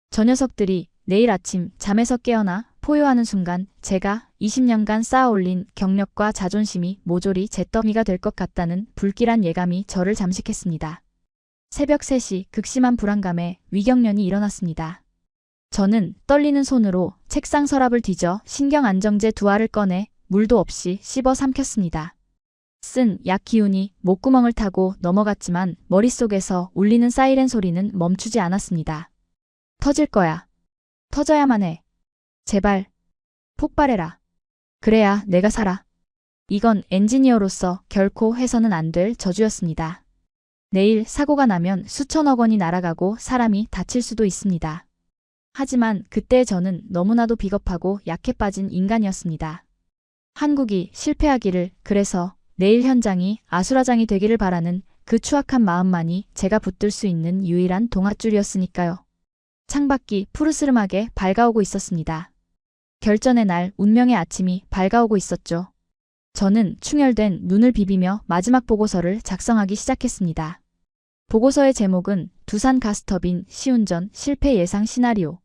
저 녀석들이 내일 아침 잠에서 깨어나 포효하는 순간 제가 20년간 쌓아올린 경력과 자존심이 모조리 잿더미가 될 것 같다는 불길한 예감이 저를 잠식했습니다. 새벽 3시 극심한 불안감에 위경련이 일어났습니다. 저는 떨리는 손으로 책상 서랍을 뒤져 신경안정제 2알을 꺼내 물도 없이 씹어 삼켰습니다. 쓴 약 기운이 목구멍을 타고 넘어갔지만 머릿속에서 울리는 사이렌 소리는 멈추지 않았습니다. 터질 거야. 터져야만 해. 제발. 폭발해라. 그래야 내가 살아. 이건 엔지니어로서 결코 해서는 안 될 저주였습니다. 내일 사고가 나면 수천억 원이 날아가고 사람이 다칠 수도 있습니다. 하지만 그때 저는 너무나도 비겁하고 약해 빠진 인간이었습니다. 한국이 실패하기를, 그래서 내일 현장이 아수라장이 되기를 바라는 그 추악한 마음만이 제가 붙들 수 있는 유일한 동아줄이었으니까요. 창밖이 푸르스름하게 밝아오고 있었습니다. 결전의 날, 운명의 아침이 밝아오고 있었죠. 저는 충혈된 눈을 비비며 마지막 보고서를 작성하기 시작했습니다. 보고서의 제목은 두산 가스터빈 시운전 실패 예상 시나리오.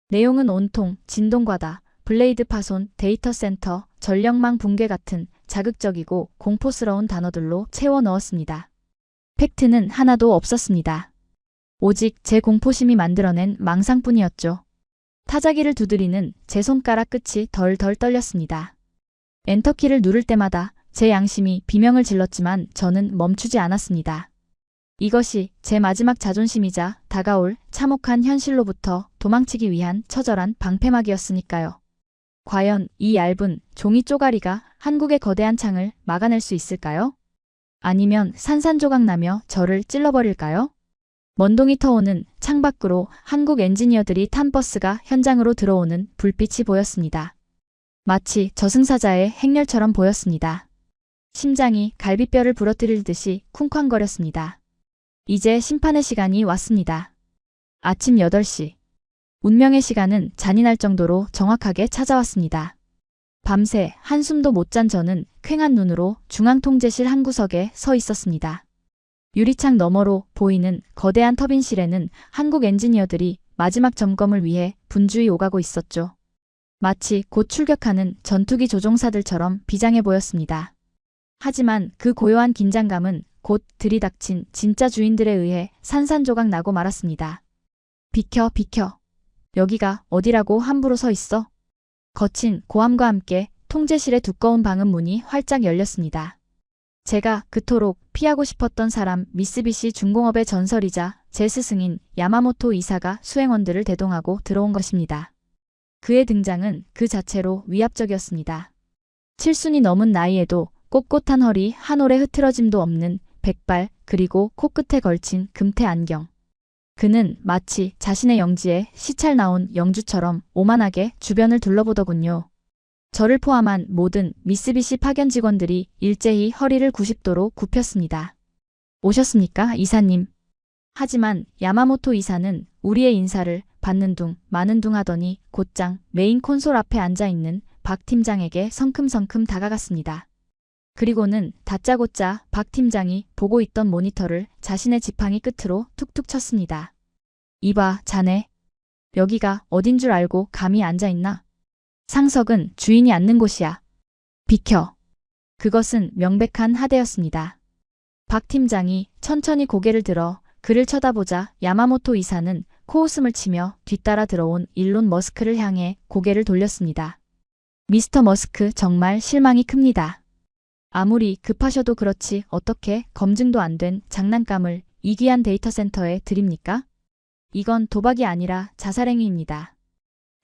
내용은 온통 진동과다, 블레이드 파손, 데이터 센터, 전력망 붕괴 같은 자극적이고 공포스러운 단어들로 채워 넣었습니다. 팩트는 하나도 없었습니다. 오직 제 공포심이 만들어낸 망상뿐이었죠. 타자기를 두드리는 제 손가락 끝이 덜덜 떨렸습니다. 엔터키를 누를 때마다 제 양심이 비명을 질렀지만 저는 멈추지 않았습니다. 이것이 제 마지막 자존심이자 다가올 참혹한 현실로부터 도망치기 위한 처절한 방패막이었으니까요. 과연 이 얇은 종이 쪼가리가 한국의 거대한 창을 막아낼 수 있을까요? 아니면 산산조각나며 저를 찔러버릴까요? 먼동이 터오는 창밖으로 한국 엔지니어들이 탄 버스가 현장으로 들어오는 불빛이 보였습니다. 마치 저승사자의 행렬처럼 보였습니다. 심장이 갈비뼈를 부러뜨릴 듯이 쿵쾅거렸습니다. 이제 심판의 시간이 왔습니다. 아침 8시. 운명의 시간은 잔인할 정도로 정확하게 찾아왔습니다. 밤새 한숨도 못 잔 저는 퀭한 눈으로 중앙통제실 한 구석에 서 있었습니다. 유리창 너머로 보이는 거대한 터빈실에는 한국 엔지니어들이 마지막 점검을 위해 분주히 오가고 있었죠. 마치 곧 출격하는 전투기 조종사들처럼 비장해 보였습니다. 하지만 그 고요한 긴장감은 곧 들이닥친 진짜 주인들에 의해 산산조각 나고 말았습니다. 비켜, 비켜. 여기가 어디라고 함부로 서 있어? 거친 고함과 함께 통제실의 두꺼운 방음 문이 활짝 열렸습니다. 제가 그토록 피하고 싶었던 사람 미쓰비시 중공업의 전설이자 제 스승인 야마모토 이사가 수행원들을 대동하고 들어온 것입니다. 그의 등장은 그 자체로 위압적이었습니다. 7순이 넘은 나이에도 꼿꼿한 허리 한 올의 흐트러짐도 없는 백발 그리고 코끝에 걸친 금태 안경. 그는 마치 자신의 영지에 시찰 나온 영주처럼 오만하게 주변을 둘러보더군요. 저를 포함한 모든 미쓰비시 파견 직원들이 일제히 허리를 90도로 굽혔습니다. 오셨습니까, 이사님? 하지만 야마모토 이사는 우리의 인사를 받는 둥 마는 둥 하더니 곧장 메인 콘솔 앞에 앉아있는 박 팀장에게 성큼성큼 다가갔습니다. 그리고는 다짜고짜 박 팀장이 보고 있던 모니터를 자신의 지팡이 끝으로 툭툭 쳤습니다. 이봐, 자네. 여기가 어딘 줄 알고 감히 앉아있나? 상석은 주인이 앉는 곳이야. 비켜. 그것은 명백한 하대였습니다. 박 팀장이 천천히 고개를 들어 그를 쳐다보자 야마모토 이사는 코웃음을 치며 뒤따라 들어온 일론 머스크를 향해 고개를 돌렸습니다. 미스터 머스크, 정말 실망이 큽니다. 아무리 급하셔도 그렇지 어떻게 검증도 안 된 장난감을 이 귀한 데이터 센터에 드립니까? 이건 도박이 아니라 자살행위입니다.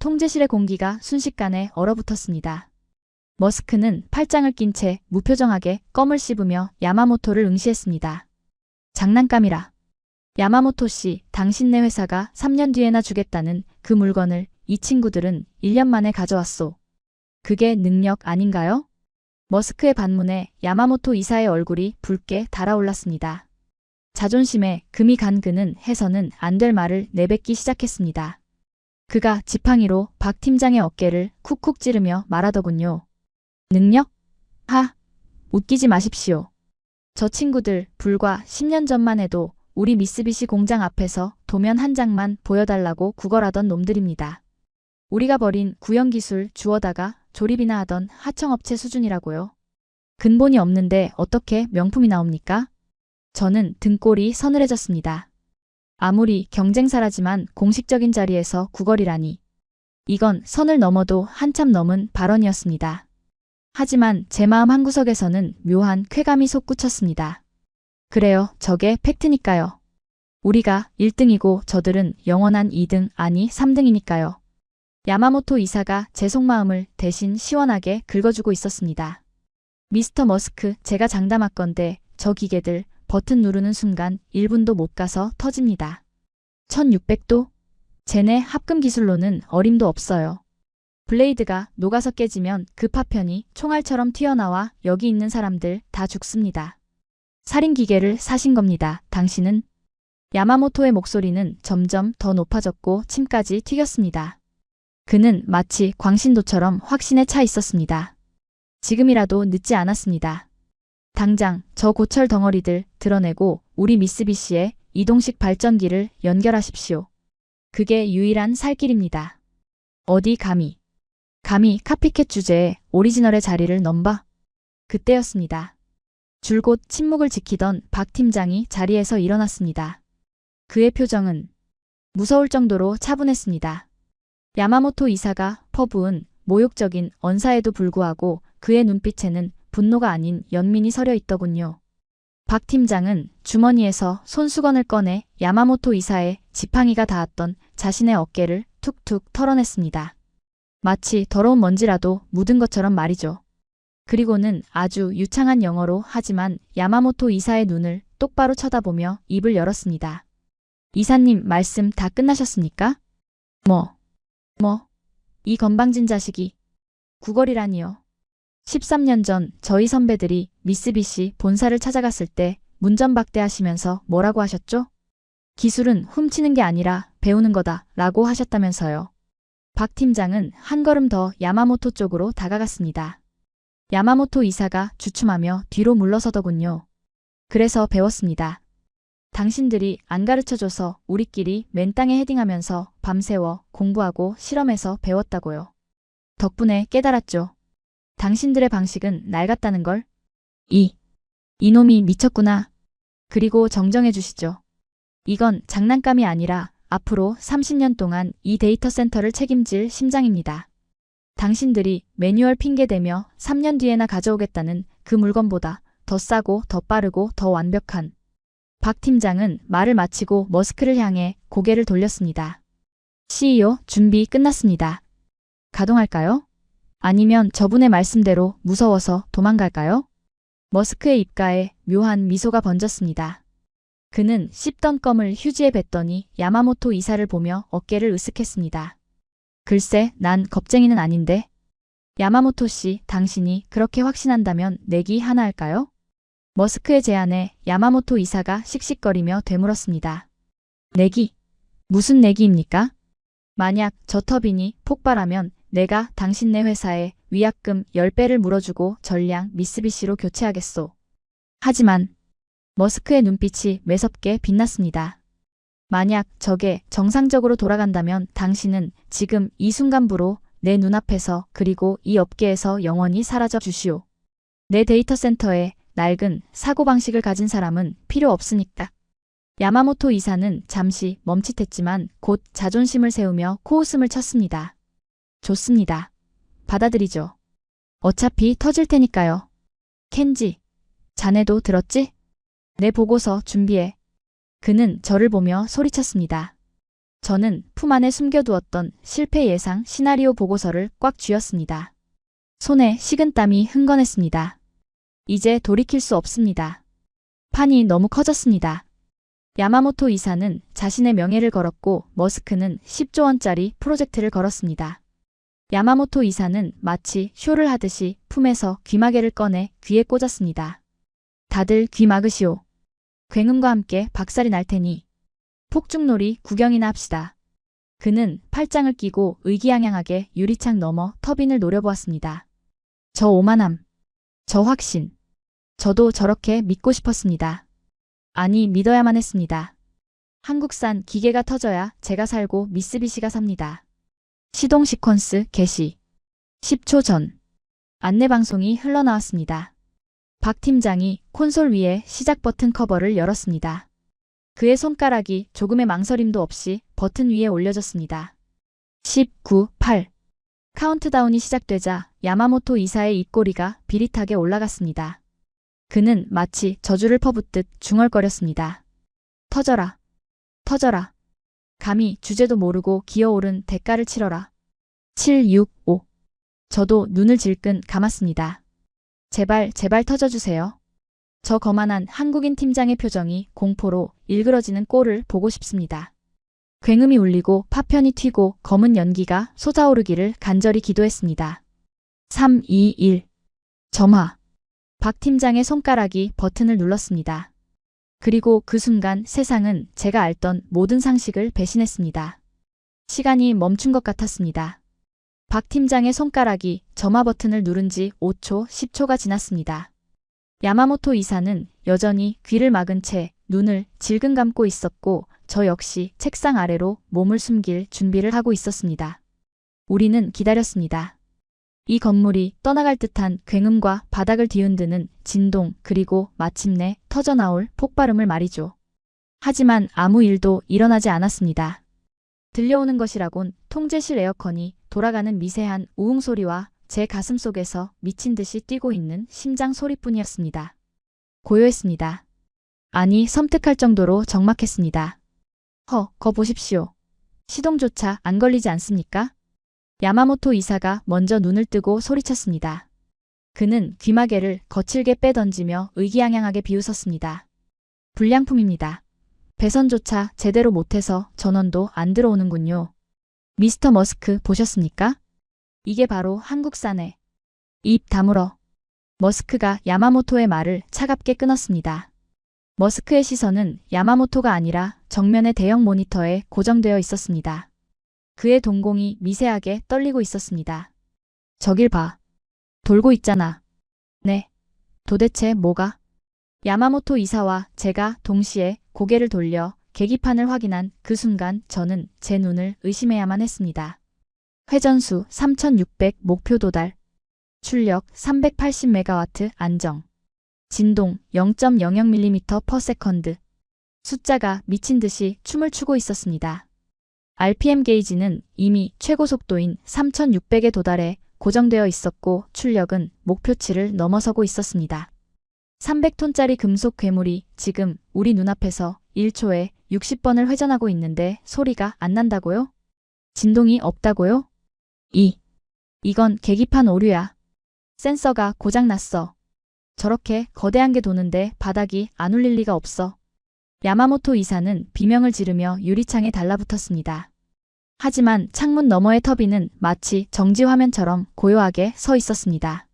통제실의 공기가 순식간에 얼어붙었습니다. 머스크는 팔짱을 낀 채 무표정하게 껌을 씹으며 야마모토를 응시했습니다. 장난감이라. 야마모토 씨, 당신네 회사가 3년 뒤에나 주겠다는 그 물건을 이 친구들은 1년 만에 가져왔소. 그게 능력 아닌가요? 머스크의 반문에 야마모토 이사의 얼굴이 붉게 달아올랐습니다. 자존심에 금이 간 그는 해서는 안 될 말을 내뱉기 시작했습니다. 그가 지팡이로 박 팀장의 어깨를 쿡쿡 찌르며 말하더군요. 능력? 하! 웃기지 마십시오. 저 친구들 불과 10년 전만 해도 우리 미쓰비시 공장 앞에서 도면 한 장만 보여달라고 구걸하던 놈들입니다. 우리가 버린 구형기술 주워다가 조립이나 하던 하청업체 수준이라고요. 근본이 없는데 어떻게 명품이 나옵니까? 저는 등골이 서늘해졌습니다. 아무리 경쟁사라지만 공식적인 자리에서 구걸이라니. 이건 선을 넘어도 한참 넘은 발언이었습니다. 하지만 제 마음 한구석에서는 묘한 쾌감이 솟구쳤습니다. 그래요, 저게 팩트니까요. 우리가 1등이고 저들은 영원한 2등 아니 3등이니까요. 야마모토 이사가 제 속마음을 대신 시원하게 긁어주고 있었습니다. 미스터 머스크, 제가 장담할건데 저 기계들 버튼 누르는 순간 1분도 못 가서 터집니다. 1600도? 쟤네 합금 기술로는 어림도 없어요. 블레이드가 녹아서 깨지면 그 파편이 총알처럼 튀어나와 여기 있는 사람들 다 죽습니다. 살인 기계를 사신 겁니다. 당신은? 야마모토의 목소리는 점점 더 높아졌고 침까지 튀겼습니다. 그는 마치 광신도처럼 확신에 차 있었습니다. 지금이라도 늦지 않았습니다. 당장 저 고철 덩어리들 드러내고 우리 미쓰비시에 이동식 발전기를 연결하십시오. 그게 유일한 살 길입니다. 어디 감히 카피캣 주제에 오리지널의 자리를 넘봐? 그때였습니다. 줄곧 침묵을 지키던 박 팀장이 자리에서 일어났습니다. 그의 표정은 무서울 정도로 차분했습니다. 야마모토 이사가 퍼부은 모욕적인 언사에도 불구하고 그의 눈빛에는 분노가 아닌 연민이 서려 있더군요. 박 팀장은 주머니에서 손수건을 꺼내 야마모토 이사의 지팡이가 닿았던 자신의 어깨를 툭툭 털어냈습니다. 마치 더러운 먼지라도 묻은 것처럼 말이죠. 그리고는 아주 유창한 영어로 하지만 야마모토 이사의 눈을 똑바로 쳐다보며 입을 열었습니다. 이사님, 말씀 다 끝나셨습니까? 이 건방진 자식이. 구걸이라니요. 13년 전 저희 선배들이 미쓰비시 본사를 찾아갔을 때 문전박대하시면서 뭐라고 하셨죠? 기술은 훔치는 게 아니라 배우는 거다 라고 하셨다면서요. 박 팀장은 한 걸음 더 야마모토 쪽으로 다가갔습니다. 야마모토 이사가 주춤하며 뒤로 물러서더군요. 그래서 배웠습니다. 당신들이 안 가르쳐줘서 우리끼리 맨땅에 헤딩하면서 밤새워 공부하고 실험해서 배웠다고요. 덕분에 깨달았죠. 당신들의 방식은 낡았다는 걸. 이놈이 미쳤구나. 그리고 정정해 주시죠. 이건 장난감이 아니라 앞으로 30년 동안 이 데이터 센터를 책임질 심장입니다. 당신들이 매뉴얼 핑계대며 3년 뒤에나 가져오겠다는 그 물건보다 더 싸고 더 빠르고 더 완벽한. 박 팀장은 말을 마치고 머스크를 향해 고개를 돌렸습니다. CEO, 준비 끝났습니다. 가동할까요? 아니면 저분의 말씀대로 무서워서 도망갈까요? 머스크의 입가에 묘한 미소가 번졌습니다. 그는 씹던 껌을 휴지에 뱉더니 야마모토 이사를 보며 어깨를 으쓱했습니다. 글쎄, 난 겁쟁이는 아닌데. 야마모토 씨, 당신이 그렇게 확신한다면 내기 하나 할까요? 머스크의 제안에 야마모토 이사가 씩씩거리며 되물었습니다. 내기? 무슨 내기입니까? 만약 저 터빈이 폭발하면 내가 당신네 회사에 위약금 10배를 물어주고 전량 미쓰비시로 교체하겠소. 하지만 머스크의 눈빛이 매섭게 빛났습니다. 만약 저게 정상적으로 돌아간다면 당신은 지금 이 순간부로 내 눈앞에서 그리고 이 업계에서 영원히 사라져 주시오. 내 데이터 센터에 낡은 사고방식을 가진 사람은 필요 없으니까. 야마모토 이사는 잠시 멈칫했지만 곧 자존심을 세우며 코웃음을 쳤습니다. 좋습니다. 받아들이죠. 어차피 터질 테니까요. 켄지, 자네도 들었지? 내 보고서 준비해. 그는 저를 보며 소리쳤습니다. 저는 품 안에 숨겨두었던 실패 예상 시나리오 보고서를 꽉 쥐었습니다. 손에 식은땀이 흥건했습니다. 이제 돌이킬 수 없습니다. 판이 너무 커졌습니다. 야마모토 이사는 자신의 명예를 걸었고 머스크는 10조 원짜리 프로젝트를 걸었습니다. 야마모토 이사는 마치 쇼를 하듯이 품에서 귀마개를 꺼내 귀에 꽂았습니다. 다들 귀 막으시오. 굉음과 함께 박살이 날 테니 폭죽놀이 구경이나 합시다. 그는 팔짱을 끼고 의기양양하게 유리창 너머 터빈을 노려보았습니다. 저 오만함. 저 확신. 저도 저렇게 믿고 싶었습니다. 아니, 믿어야만 했습니다. 한국산 기계가 터져야 제가 살고 미쓰비시가 삽니다. 시동 시퀀스 개시. 10초 전. 안내방송이 흘러나왔습니다. 박 팀장이 콘솔 위에 시작 버튼 커버를 열었습니다. 그의 손가락이 조금의 망설임도 없이 버튼 위에 올려졌습니다. 10, 9, 8. 카운트다운이 시작되자 야마모토 이사의 입꼬리가 비릿하게 올라갔습니다. 그는 마치 저주를 퍼붓듯 중얼거렸습니다. 터져라. 터져라. 감히 주제도 모르고 기어오른 대가를 치러라. 7, 6, 5. 저도 눈을 질끈 감았습니다. 제발, 제발 터져주세요. 저 거만한 한국인 팀장의 표정이 공포로 일그러지는 꼴을 보고 싶습니다. 굉음이 울리고 파편이 튀고 검은 연기가 솟아오르기를 간절히 기도했습니다. 3, 2, 1. 점화. 박 팀장의 손가락이 버튼을 눌렀습니다. 그리고 그 순간 세상은 제가 알던 모든 상식을 배신했습니다. 시간이 멈춘 것 같았습니다. 박 팀장의 손가락이 점화 버튼을 누른 지 5초, 10초가 지났습니다. 야마모토 이사는 여전히 귀를 막은 채 눈을 질끈 감고 있었고 저 역시 책상 아래로 몸을 숨길 준비를 하고 있었습니다. 우리는 기다렸습니다. 이 건물이 떠나갈 듯한 굉음과 바닥을 뒤흔드는 진동 그리고 마침내 터져나올 폭발음을 말이죠. 하지만 아무 일도 일어나지 않았습니다. 들려오는 것이라곤 통제실 에어컨이 돌아가는 미세한 우웅 소리와 제 가슴 속에서 미친 듯이 뛰고 있는 심장 소리뿐이었습니다. 고요했습니다. 아니, 섬뜩할 정도로 적막했습니다. 거 보십시오. 시동조차 안 걸리지 않습니까? 야마모토 이사가 먼저 눈을 뜨고 소리쳤습니다. 그는 귀마개를 거칠게 빼던지며 의기양양하게 비웃었습니다. 불량품입니다. 배선조차 제대로 못해서 전원도 안 들어오는군요. 미스터 머스크 보셨습니까? 이게 바로 한국산의. 입 다물어. 머스크가 야마모토의 말을 차갑게 끊었습니다. 머스크의 시선은 야마모토가 아니라 정면의 대형 모니터에 고정되어 있었습니다. 그의 동공이 미세하게 떨리고 있었습니다. 저길 봐. 돌고 있잖아. 네. 도대체 뭐가? 야마모토 이사와 제가 동시에 고개를 돌려 계기판을 확인한 그 순간 저는 제 눈을 의심해야만 했습니다. 회전수 3600 목표 도달. 출력 380메가와트 안정. 진동 0.00mm/s. 숫자가 미친 듯이 춤을 추고 있었습니다. RPM 게이지는 이미 최고 속도인 3600에 도달해 고정되어 있었고 출력은 목표치를 넘어서고 있었습니다. 300톤짜리 금속 괴물이 지금 우리 눈앞에서 1초에 60번을 회전하고 있는데 소리가 안 난다고요? 진동이 없다고요? 이건 계기판 오류야. 센서가 고장났어. 저렇게 거대한 게 도는데 바닥이 안 울릴 리가 없어. 야마모토 이사는 비명을 지르며 유리창에 달라붙었습니다. 하지만 창문 너머의 터빈은 마치 정지 화면처럼 고요하게 서 있었습니다.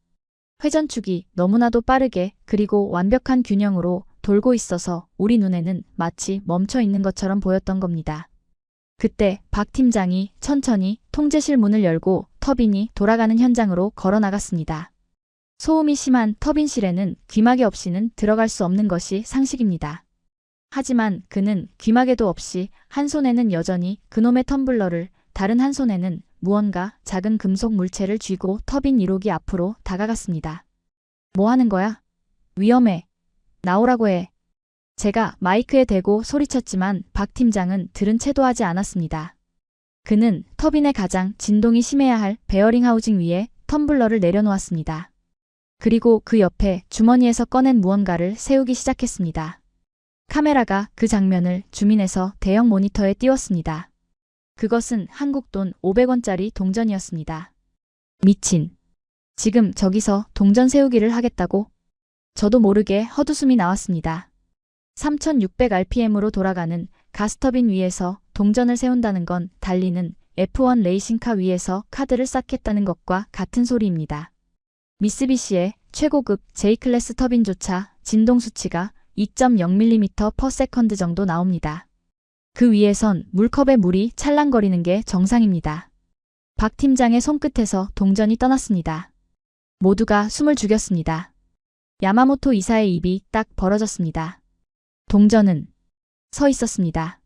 회전축이 너무나도 빠르게 그리고 완벽한 균형으로 돌고 있어서 우리 눈에는 마치 멈춰 있는 것처럼 보였던 겁니다. 그때 박 팀장이 천천히 통제실 문을 열고 터빈이 돌아가는 현장으로 걸어 나갔습니다. 소음이 심한 터빈실에는 귀마개 없이는 들어갈 수 없는 것이 상식입니다. 하지만 그는 귀마개도 없이 한 손에는 여전히 그놈의 텀블러를, 다른 한 손에는 무언가 작은 금속 물체를 쥐고 터빈 1호기 앞으로 다가갔습니다. 뭐 하는 거야? 위험해. 나오라고 해. 제가 마이크에 대고 소리쳤지만 박 팀장은 들은 채도 하지 않았습니다. 그는 터빈의 가장 진동이 심해야 할 베어링 하우징 위에 텀블러를 내려놓았습니다. 그리고 그 옆에 주머니에서 꺼낸 무언가를 세우기 시작했습니다. 카메라가 그 장면을 줌인해서 대형 모니터에 띄웠습니다. 그것은 한국 돈 500원짜리 동전이었습니다. 미친. 지금 저기서 동전 세우기를 하겠다고? 저도 모르게 헛웃음이 나왔습니다. 3600rpm으로 돌아가는 가스터빈 위에서 동전을 세운다는 건 달리는 F1 레이싱카 위에서 카드를 쌓겠다는 것과 같은 소리입니다. 미쓰비시의 최고급 J클래스 터빈조차 진동 수치가 2.0mm/s 정도 나옵니다. 그 위에선 물컵에 물이 찰랑거리는 게 정상입니다. 박 팀장의 손끝에서 동전이 떠났습니다. 모두가 숨을 죽였습니다. 야마모토 이사의 입이 딱 벌어졌습니다. 동전은 서 있었습니다.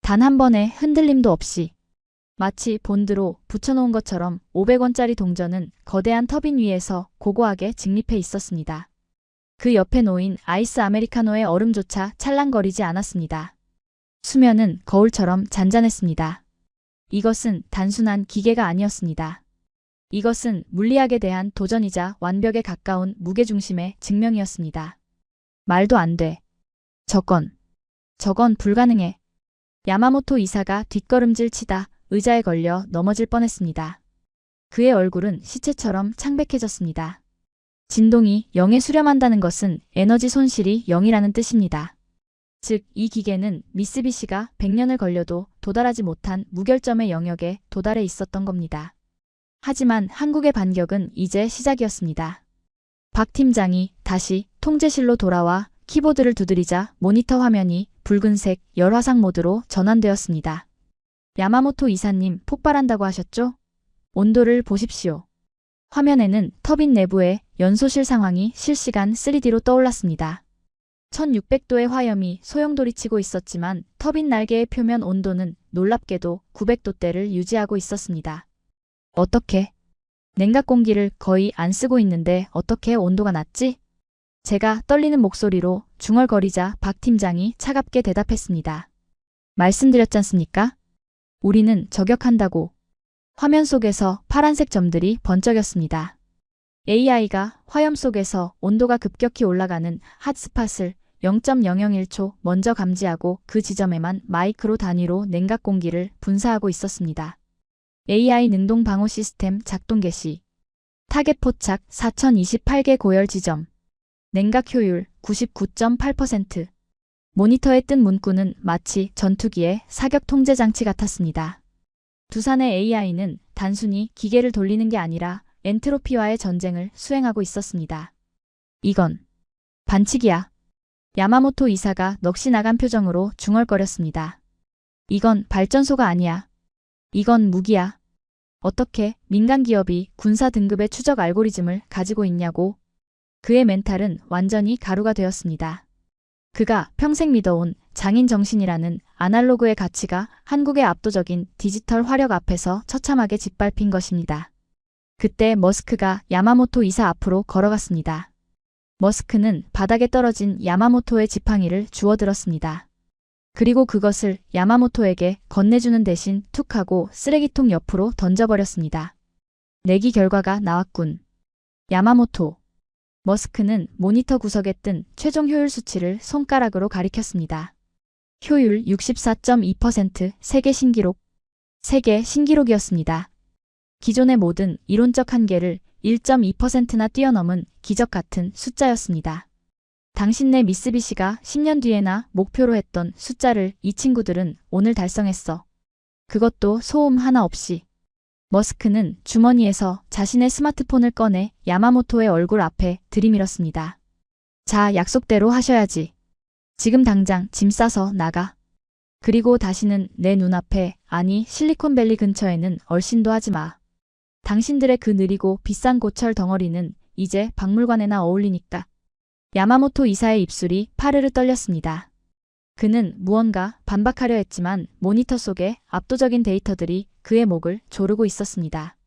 단 한 번의 흔들림도 없이. 마치 본드로 붙여놓은 것처럼 500원짜리 동전은 거대한 터빈 위에서 고고하게 직립해 있었습니다. 그 옆에 놓인 아이스 아메리카노의 얼음조차 찰랑거리지 않았습니다. 수면은 거울처럼 잔잔했습니다. 이것은 단순한 기계가 아니었습니다. 이것은 물리학에 대한 도전이자 완벽에 가까운 무게중심의 증명이었습니다. 말도 안 돼. 저건 불가능해. 야마모토 이사가 뒷걸음질 치다 의자에 걸려 넘어질 뻔했습니다. 그의 얼굴은 시체처럼 창백해졌습니다. 진동이 0에 수렴한다는 것은 에너지 손실이 0이라는 뜻입니다. 즉, 이 기계는 미쓰비시가 100년을 걸려도 도달하지 못한 무결점의 영역에 도달해 있었던 겁니다. 하지만 한국의 반격은 이제 시작이었습니다. 박 팀장이 다시 통제실로 돌아와 키보드를 두드리자 모니터 화면이 붉은색 열화상 모드로 전환되었습니다. 야마모토 이사님, 폭발한다고 하셨죠? 온도를 보십시오. 화면에는 터빈 내부의 연소실 상황이 실시간 3D로 떠올랐습니다. 1600도의 화염이 소용돌이치고 있었지만 터빈 날개의 표면 온도는 놀랍게도 900도대를 유지하고 있었습니다. 어떻게? 냉각 공기를 거의 안 쓰고 있는데 어떻게 온도가 낮지? 제가 떨리는 목소리로 중얼거리자 박 팀장이 차갑게 대답했습니다. 말씀드렸잖습니까? 우리는 저격한다고. 화면 속에서 파란색 점들이 번쩍였습니다. AI가 화염 속에서 온도가 급격히 올라가는 핫스팟을 0.001초 먼저 감지하고 그 지점에만 마이크로 단위로 냉각 공기를 분사하고 있었습니다. AI 능동 방호 시스템 작동 개시. 타겟 포착 4028개 고열 지점. 냉각 효율 99.8%. 모니터에 뜬 문구는 마치 전투기의 사격 통제 장치 같았습니다. 두산의 AI는 단순히 기계를 돌리는 게 아니라 엔트로피와의 전쟁을 수행하고 있었습니다. 이건 반칙이야. 야마모토 이사가 넋이 나간 표정으로 중얼거렸습니다. 이건 발전소가 아니야. 이건 무기야. 어떻게 민간 기업이 군사 등급의 추적 알고리즘을 가지고 있냐고. 그의 멘탈은 완전히 가루가 되었습니다. 그가 평생 믿어온 장인 정신이라는 아날로그의 가치가 한국의 압도적인 디지털 화력 앞에서 처참하게 짓밟힌 것입니다. 그때 머스크가 야마모토 이사 앞으로 걸어갔습니다. 머스크는 바닥에 떨어진 야마모토의 지팡이를 주워들었습니다. 그리고 그것을 야마모토에게 건네주는 대신 툭 하고 쓰레기통 옆으로 던져버렸습니다. 내기 결과가 나왔군. 야마모토. 머스크는 모니터 구석에 뜬 최종 효율 수치를 손가락으로 가리켰습니다. 효율 64.2%, 세계 신기록. 세계 신기록이었습니다. 기존의 모든 이론적 한계를 1.2%나 뛰어넘은 기적 같은 숫자였습니다. 당신네 미쓰비시가 10년 뒤에나 목표로 했던 숫자를 이 친구들은 오늘 달성했어. 그것도 소음 하나 없이. 머스크는 주머니에서 자신의 스마트폰을 꺼내 야마모토의 얼굴 앞에 들이밀었습니다. 자, 약속대로 하셔야지. 지금 당장 짐 싸서 나가. 그리고 다시는 내 눈앞에, 아니 실리콘밸리 근처에는 얼씬도 하지 마. 당신들의 그 느리고 비싼 고철 덩어리는 이제 박물관에나 어울리니까. 야마모토 이사의 입술이 파르르 떨렸습니다. 그는 무언가 반박하려 했지만 모니터 속의 압도적인 데이터들이 그의 목을 조르고 있었습니다.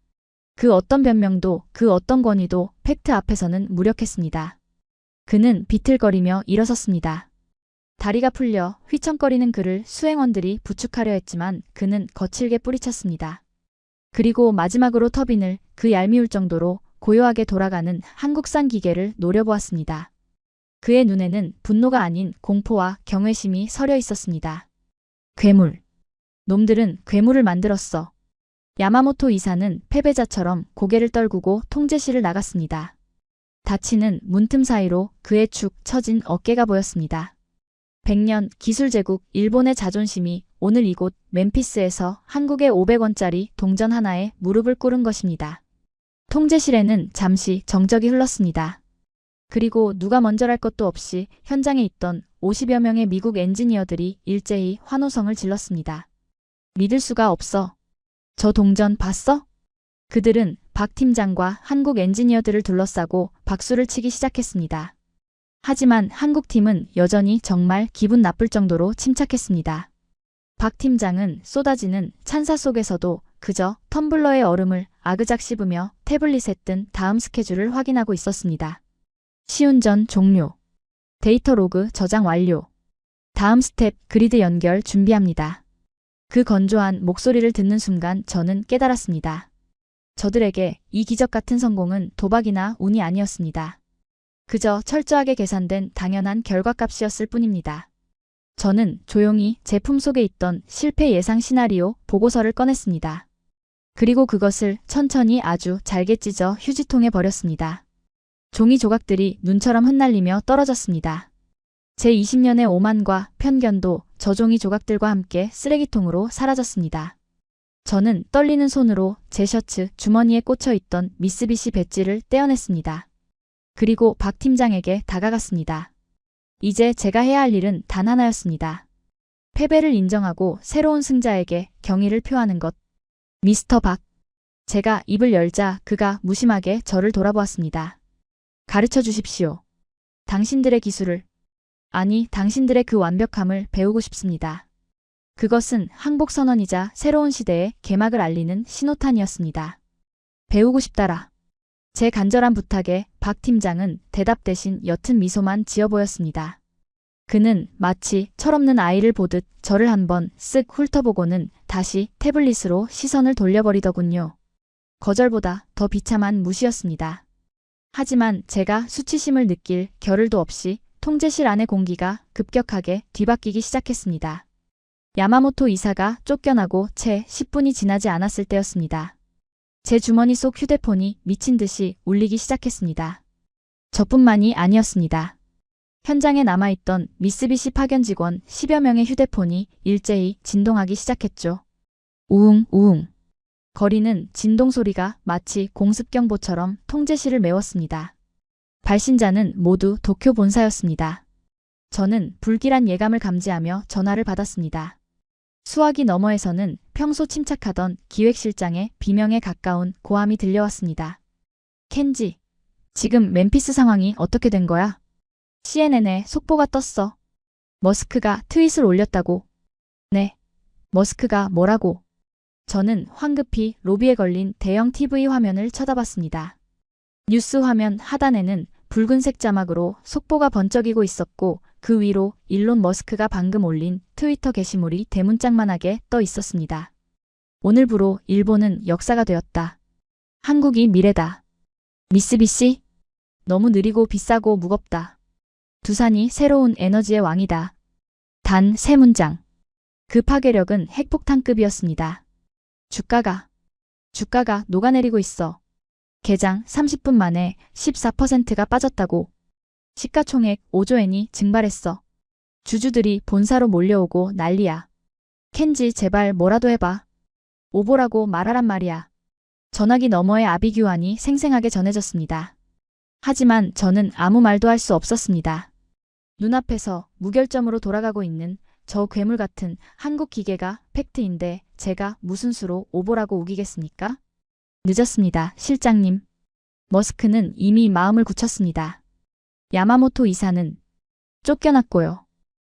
그 어떤 변명도 그 어떤 권위도 팩트 앞에서는 무력했습니다. 그는 비틀거리며 일어섰습니다. 다리가 풀려 휘청거리는 그를 수행원들이 부축하려 했지만 그는 거칠게 뿌리쳤습니다. 그리고 마지막으로 터빈을 그 얄미울 정도로 고요하게 돌아가는 한국산 기계를 노려보았습니다. 그의 눈에는 분노가 아닌 공포와 경외심이 서려 있었습니다. 괴물. 놈들은 괴물을 만들었어. 야마모토 이사는 패배자처럼 고개를 떨구고 통제실을 나갔습니다. 닫히는 문틈 사이로 그의 축 처진 어깨가 보였습니다. 100년 기술 제국 일본의 자존심이 오늘 이곳 멤피스에서 한국의 500원짜리 동전 하나에 무릎을 꿇은 것입니다. 통제실에는 잠시 정적이 흘렀습니다. 그리고 누가 먼저랄 것도 없이 현장에 있던 50여 명의 미국 엔지니어들이 일제히 환호성을 질렀습니다. 믿을 수가 없어. 저 동전 봤어? 그들은 박 팀장과 한국 엔지니어들을 둘러싸고 박수를 치기 시작했습니다. 하지만 한국팀은 여전히 정말 기분 나쁠 정도로 침착했습니다. 박 팀장은 쏟아지는 찬사 속에서도 그저 텀블러의 얼음을 아그작 씹으며 태블릿에 뜬 다음 스케줄을 확인하고 있었습니다. 시운전 종료. 데이터 로그 저장 완료. 다음 스텝 그리드 연결 준비합니다. 그 건조한 목소리를 듣는 순간 저는 깨달았습니다. 저들에게 이 기적 같은 성공은 도박이나 운이 아니었습니다. 그저 철저하게 계산된 당연한 결과값이었을 뿐입니다. 저는 조용히 제품 속에 있던 실패 예상 시나리오 보고서를 꺼냈습니다. 그리고 그것을 천천히 아주 잘게 찢어 휴지통에 버렸습니다. 종이 조각들이 눈처럼 흩날리며 떨어졌습니다. 제 20년의 오만과 편견도 저 종이 조각들과 함께 쓰레기통으로 사라졌습니다. 저는 떨리는 손으로 제 셔츠 주머니에 꽂혀 있던 미쓰비시 배지를 떼어냈습니다. 그리고 박 팀장에게 다가갔습니다. 이제 제가 해야 할 일은 단 하나였습니다. 패배를 인정하고 새로운 승자에게 경의를 표하는 것. 미스터 박. 제가 입을 열자 그가 무심하게 저를 돌아보았습니다. 가르쳐 주십시오. 당신들의 기술을, 아니 당신들의 그 완벽함을 배우고 싶습니다. 그것은 항복선언이자 새로운 시대의 개막을 알리는 신호탄이었습니다. 배우고 싶다라. 제 간절한 부탁에 박 팀장은 대답 대신 옅은 미소만 지어 보였습니다. 그는 마치 철없는 아이를 보듯 저를 한번 쓱 훑어보고는 다시 태블릿으로 시선을 돌려버리더군요. 거절보다 더 비참한 무시였습니다. 하지만 제가 수치심을 느낄 겨를도 없이 통제실 안의 공기가 급격하게 뒤바뀌기 시작했습니다. 야마모토 이사가 쫓겨나고 채 10분이 지나지 않았을 때였습니다. 제 주머니 속 휴대폰이 미친 듯이 울리기 시작했습니다. 저뿐만이 아니었습니다. 현장에 남아있던 미쓰비시 파견 직원 10여 명의 휴대폰이 일제히 진동하기 시작했죠. 우웅 우웅. 거리는 진동 소리가 마치 공습경보처럼 통제실을 메웠습니다. 발신자는 모두 도쿄 본사였습니다. 저는 불길한 예감을 감지하며 전화를 받았습니다. 수화기 너머에서는 평소 침착하던 기획실장의 비명에 가까운 고함이 들려왔습니다. 켄지, 지금 멤피스 상황이 어떻게 된 거야? CNN에 속보가 떴어. 머스크가 트윗을 올렸다고. 네. 머스크가 뭐라고? 저는 황급히 로비에 걸린 대형 TV 화면을 쳐다봤습니다. 뉴스 화면 하단에는 붉은색 자막으로 속보가 번쩍이고 있었고 그 위로 일론 머스크가 방금 올린 트위터 게시물이 대문짝만하게 떠 있었습니다. 오늘부로 일본은 역사가 되었다. 한국이 미래다. 미쓰비시? 너무 느리고 비싸고 무겁다. 두산이 새로운 에너지의 왕이다. 단 3문장. 그 파괴력은 핵폭탄급이었습니다. 주가가 녹아내리고 있어. 개장 30분 만에 14%가 빠졌다고. 시가총액 5조 엔이 증발했어. 주주들이 본사로 몰려오고 난리야. 켄지 제발 뭐라도 해봐. 오보라고 말하란 말이야. 전화기 너머의 아비규환이 생생하게 전해졌습니다. 하지만 저는 아무 말도 할 수 없었습니다. 눈앞에서 무결점으로 돌아가고 있는 저 괴물 같은 한국 기계가 팩트인데 제가 무슨 수로 오보라고 우기겠습니까? 늦었습니다, 실장님. 머스크는 이미 마음을 굳혔습니다. 야마모토 이사는 쫓겨났고요.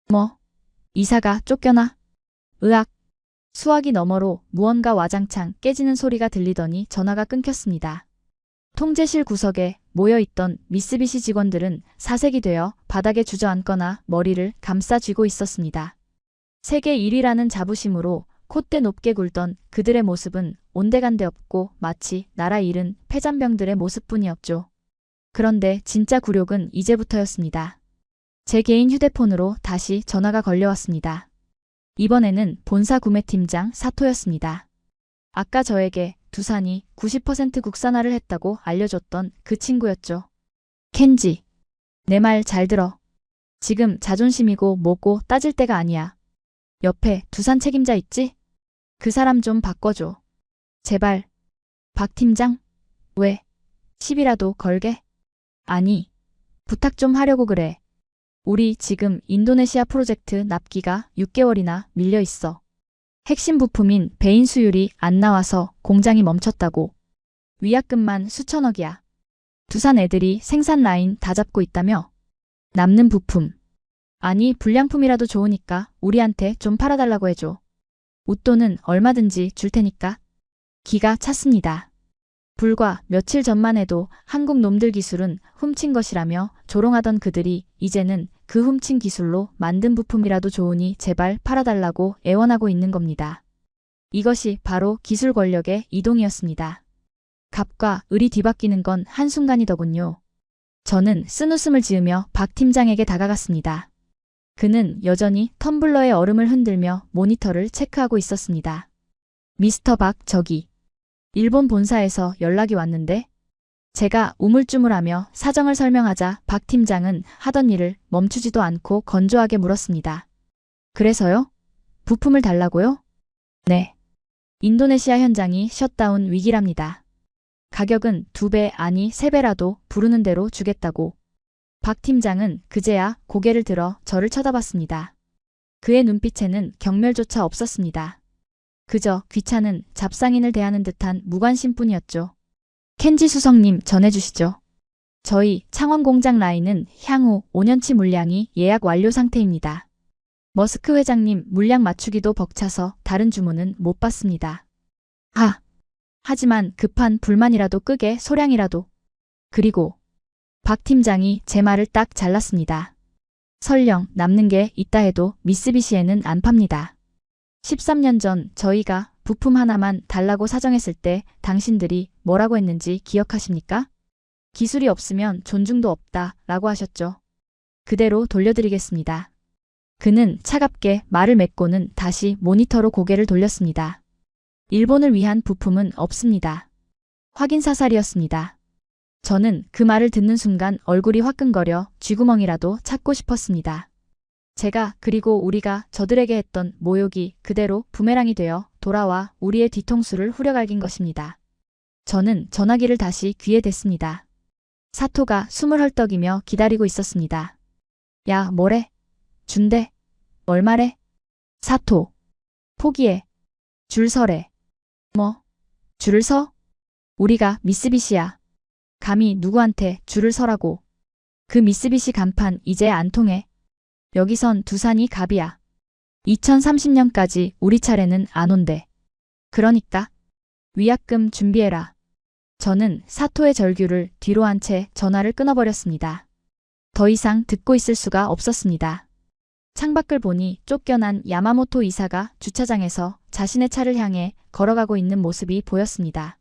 뭐? 이사가 쫓겨나? 으악. 수화기 너머로 무언가 와장창 깨지는 소리가 들리더니 전화가 끊겼습니다. 통제실 구석에 모여있던 미쓰비시 직원들은 사색이 되어 바닥에 주저앉거나 머리를 감싸 쥐고 있었습니다. 세계 1위라는 자부심으로 콧대 높게 굴던 그들의 모습은 온데간데 없고 마치 나라 잃은 패잔병들의 모습뿐이었죠. 그런데 진짜 굴욕은 이제부터였습니다. 제 개인 휴대폰으로 다시 전화가 걸려왔습니다. 이번에는 본사 구매팀장 사토였습니다. 아까 저에게 두산이 90% 국산화를 했다고 알려줬던 그 친구였죠. 켄지, 내 말 잘 들어. 지금 자존심이고 뭐고 따질 때가 아니야. 옆에 두산 책임자 있지? 그 사람 좀 바꿔줘. 제발. 박 팀장? 왜? 시비라도 걸게? 아니, 부탁 좀 하려고 그래. 우리 지금 인도네시아 프로젝트 납기가 6개월이나 밀려 있어. 핵심 부품인 배인 수율이 안 나와서 공장이 멈췄다고. 위약금만 수천억이야. 두산 애들이 생산 라인 다 잡고 있다며? 남는 부품. 아니, 불량품이라도 좋으니까 우리한테 좀 팔아달라고 해줘. 웃돈은 얼마든지 줄 테니까. 기가 찼습니다. 불과 며칠 전만 해도 한국 놈들 기술은 훔친 것이라며 조롱하던 그들이 이제는 그 훔친 기술로 만든 부품이라도 좋으니 제발 팔아달라고 애원하고 있는 겁니다. 이것이 바로 기술 권력의 이동이었습니다. 갑과 을이 뒤바뀌는 건 한순간이더군요. 저는 쓴웃음을 지으며 박 팀장에게 다가갔습니다. 그는 여전히 텀블러의 얼음을 흔들며 모니터를 체크하고 있었습니다. 미스터 박, 저기. 일본 본사에서 연락이 왔는데? 제가 우물쭈물하며 사정을 설명하자 박 팀장은 하던 일을 멈추지도 않고 건조하게 물었습니다. 그래서요? 부품을 달라고요? 네. 인도네시아 현장이 셧다운 위기랍니다. 가격은 2배 아니 3배라도 부르는 대로 주겠다고. 박 팀장은 그제야 고개를 들어 저를 쳐다봤습니다. 그의 눈빛에는 경멸조차 없었습니다. 그저 귀찮은 잡상인을 대하는 듯한 무관심뿐이었죠. 켄지 수석님 전해주시죠. 저희 창원 공장 라인은 향후 5년치 물량이 예약 완료 상태입니다. 머스크 회장님 물량 맞추기도 벅차서 다른 주문은 못 받습니다. 하지만 급한 불만이라도 끄게 소량이라도. 그리고 박 팀장이 제 말을 딱 잘랐습니다. 설령 남는 게 있다 해도 미쓰비시에는 안 팝니다. 13년 전 저희가 부품 하나만 달라고 사정했을 때 당신들이 뭐라고 했는지 기억하십니까? 기술이 없으면 존중도 없다 라고 하셨죠. 그대로 돌려드리겠습니다. 그는 차갑게 말을 맺고는 다시 모니터로 고개를 돌렸습니다. 일본을 위한 부품은 없습니다. 확인사살이었습니다. 저는 그 말을 듣는 순간 얼굴이 화끈거려 쥐구멍이라도 찾고 싶었습니다. 그리고 우리가 저들에게 했던 모욕이 그대로 부메랑이 되어 돌아와 우리의 뒤통수를 후려갈긴 것입니다. 저는 전화기를 다시 귀에 댔습니다. 사토가 숨을 헐떡이며 기다리고 있었습니다. 야, 뭐래? 준대. 뭘 말해? 사토. 포기해. 줄 서래. 뭐? 줄을 서? 우리가 미쓰비시야. 감히 누구한테 줄을 서라고. 그 미쓰비시 간판 이제 안 통해. 여기선 두산이 갑이야. 2030년까지 우리 차례는 안 온대. 그러니까 위약금 준비해라. 저는 사토의 절규를 뒤로 한 채 전화를 끊어버렸습니다. 더 이상 듣고 있을 수가 없었습니다. 창밖을 보니 쫓겨난 야마모토 이사가 주차장에서 자신의 차를 향해 걸어가고 있는 모습이 보였습니다.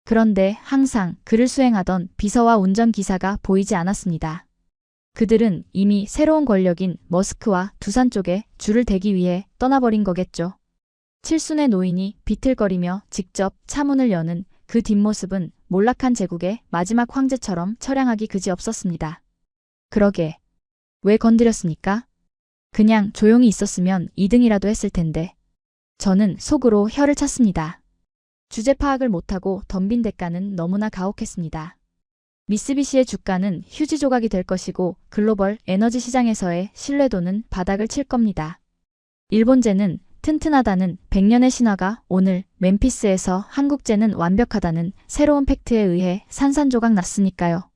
그런데 항상 그를 수행하던 비서와 운전기사가 보이지 않았습니다. 그들은 이미 새로운 권력인 머스크와 두산 쪽에 줄을 대기 위해 떠나버린 거겠죠. 칠순의 노인이 비틀거리며 직접 차문을 여는 그 뒷모습은 몰락한 제국의 마지막 황제처럼 처량하기 그지없었습니다. 그러게. 왜 건드렸습니까? 그냥 조용히 있었으면 2등이라도 했을 텐데. 저는 속으로 혀를 찼습니다. 주제 파악을 못하고 덤빈 대가는 너무나 가혹했습니다. 미쓰비시의 주가는 휴지 조각이 될 것이고 글로벌 에너지 시장에서의 신뢰도는 바닥을 칠 겁니다. 일본제는 튼튼하다는 100년의 신화가 오늘 멤피스에서 한국제는 완벽하다는 새로운 팩트에 의해 산산조각 났으니까요.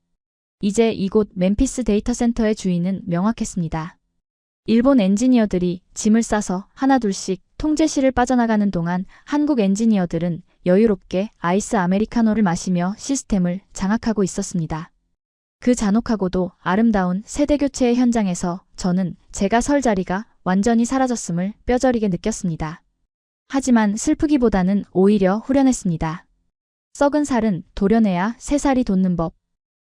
이제 이곳 멤피스 데이터 센터의 주인은 명확했습니다. 일본 엔지니어들이 짐을 싸서 하나둘씩 통제실을 빠져나가는 동안 한국 엔지니어들은 여유롭게 아이스 아메리카노를 마시며 시스템을 장악하고 있었습니다. 그 잔혹하고도 아름다운 세대교체의 현장에서 저는 제가 설 자리가 완전히 사라졌음을 뼈저리게 느꼈습니다. 하지만 슬프기보다는 오히려 후련했습니다. 썩은 살은 도려내야 새 살이 돋는 법.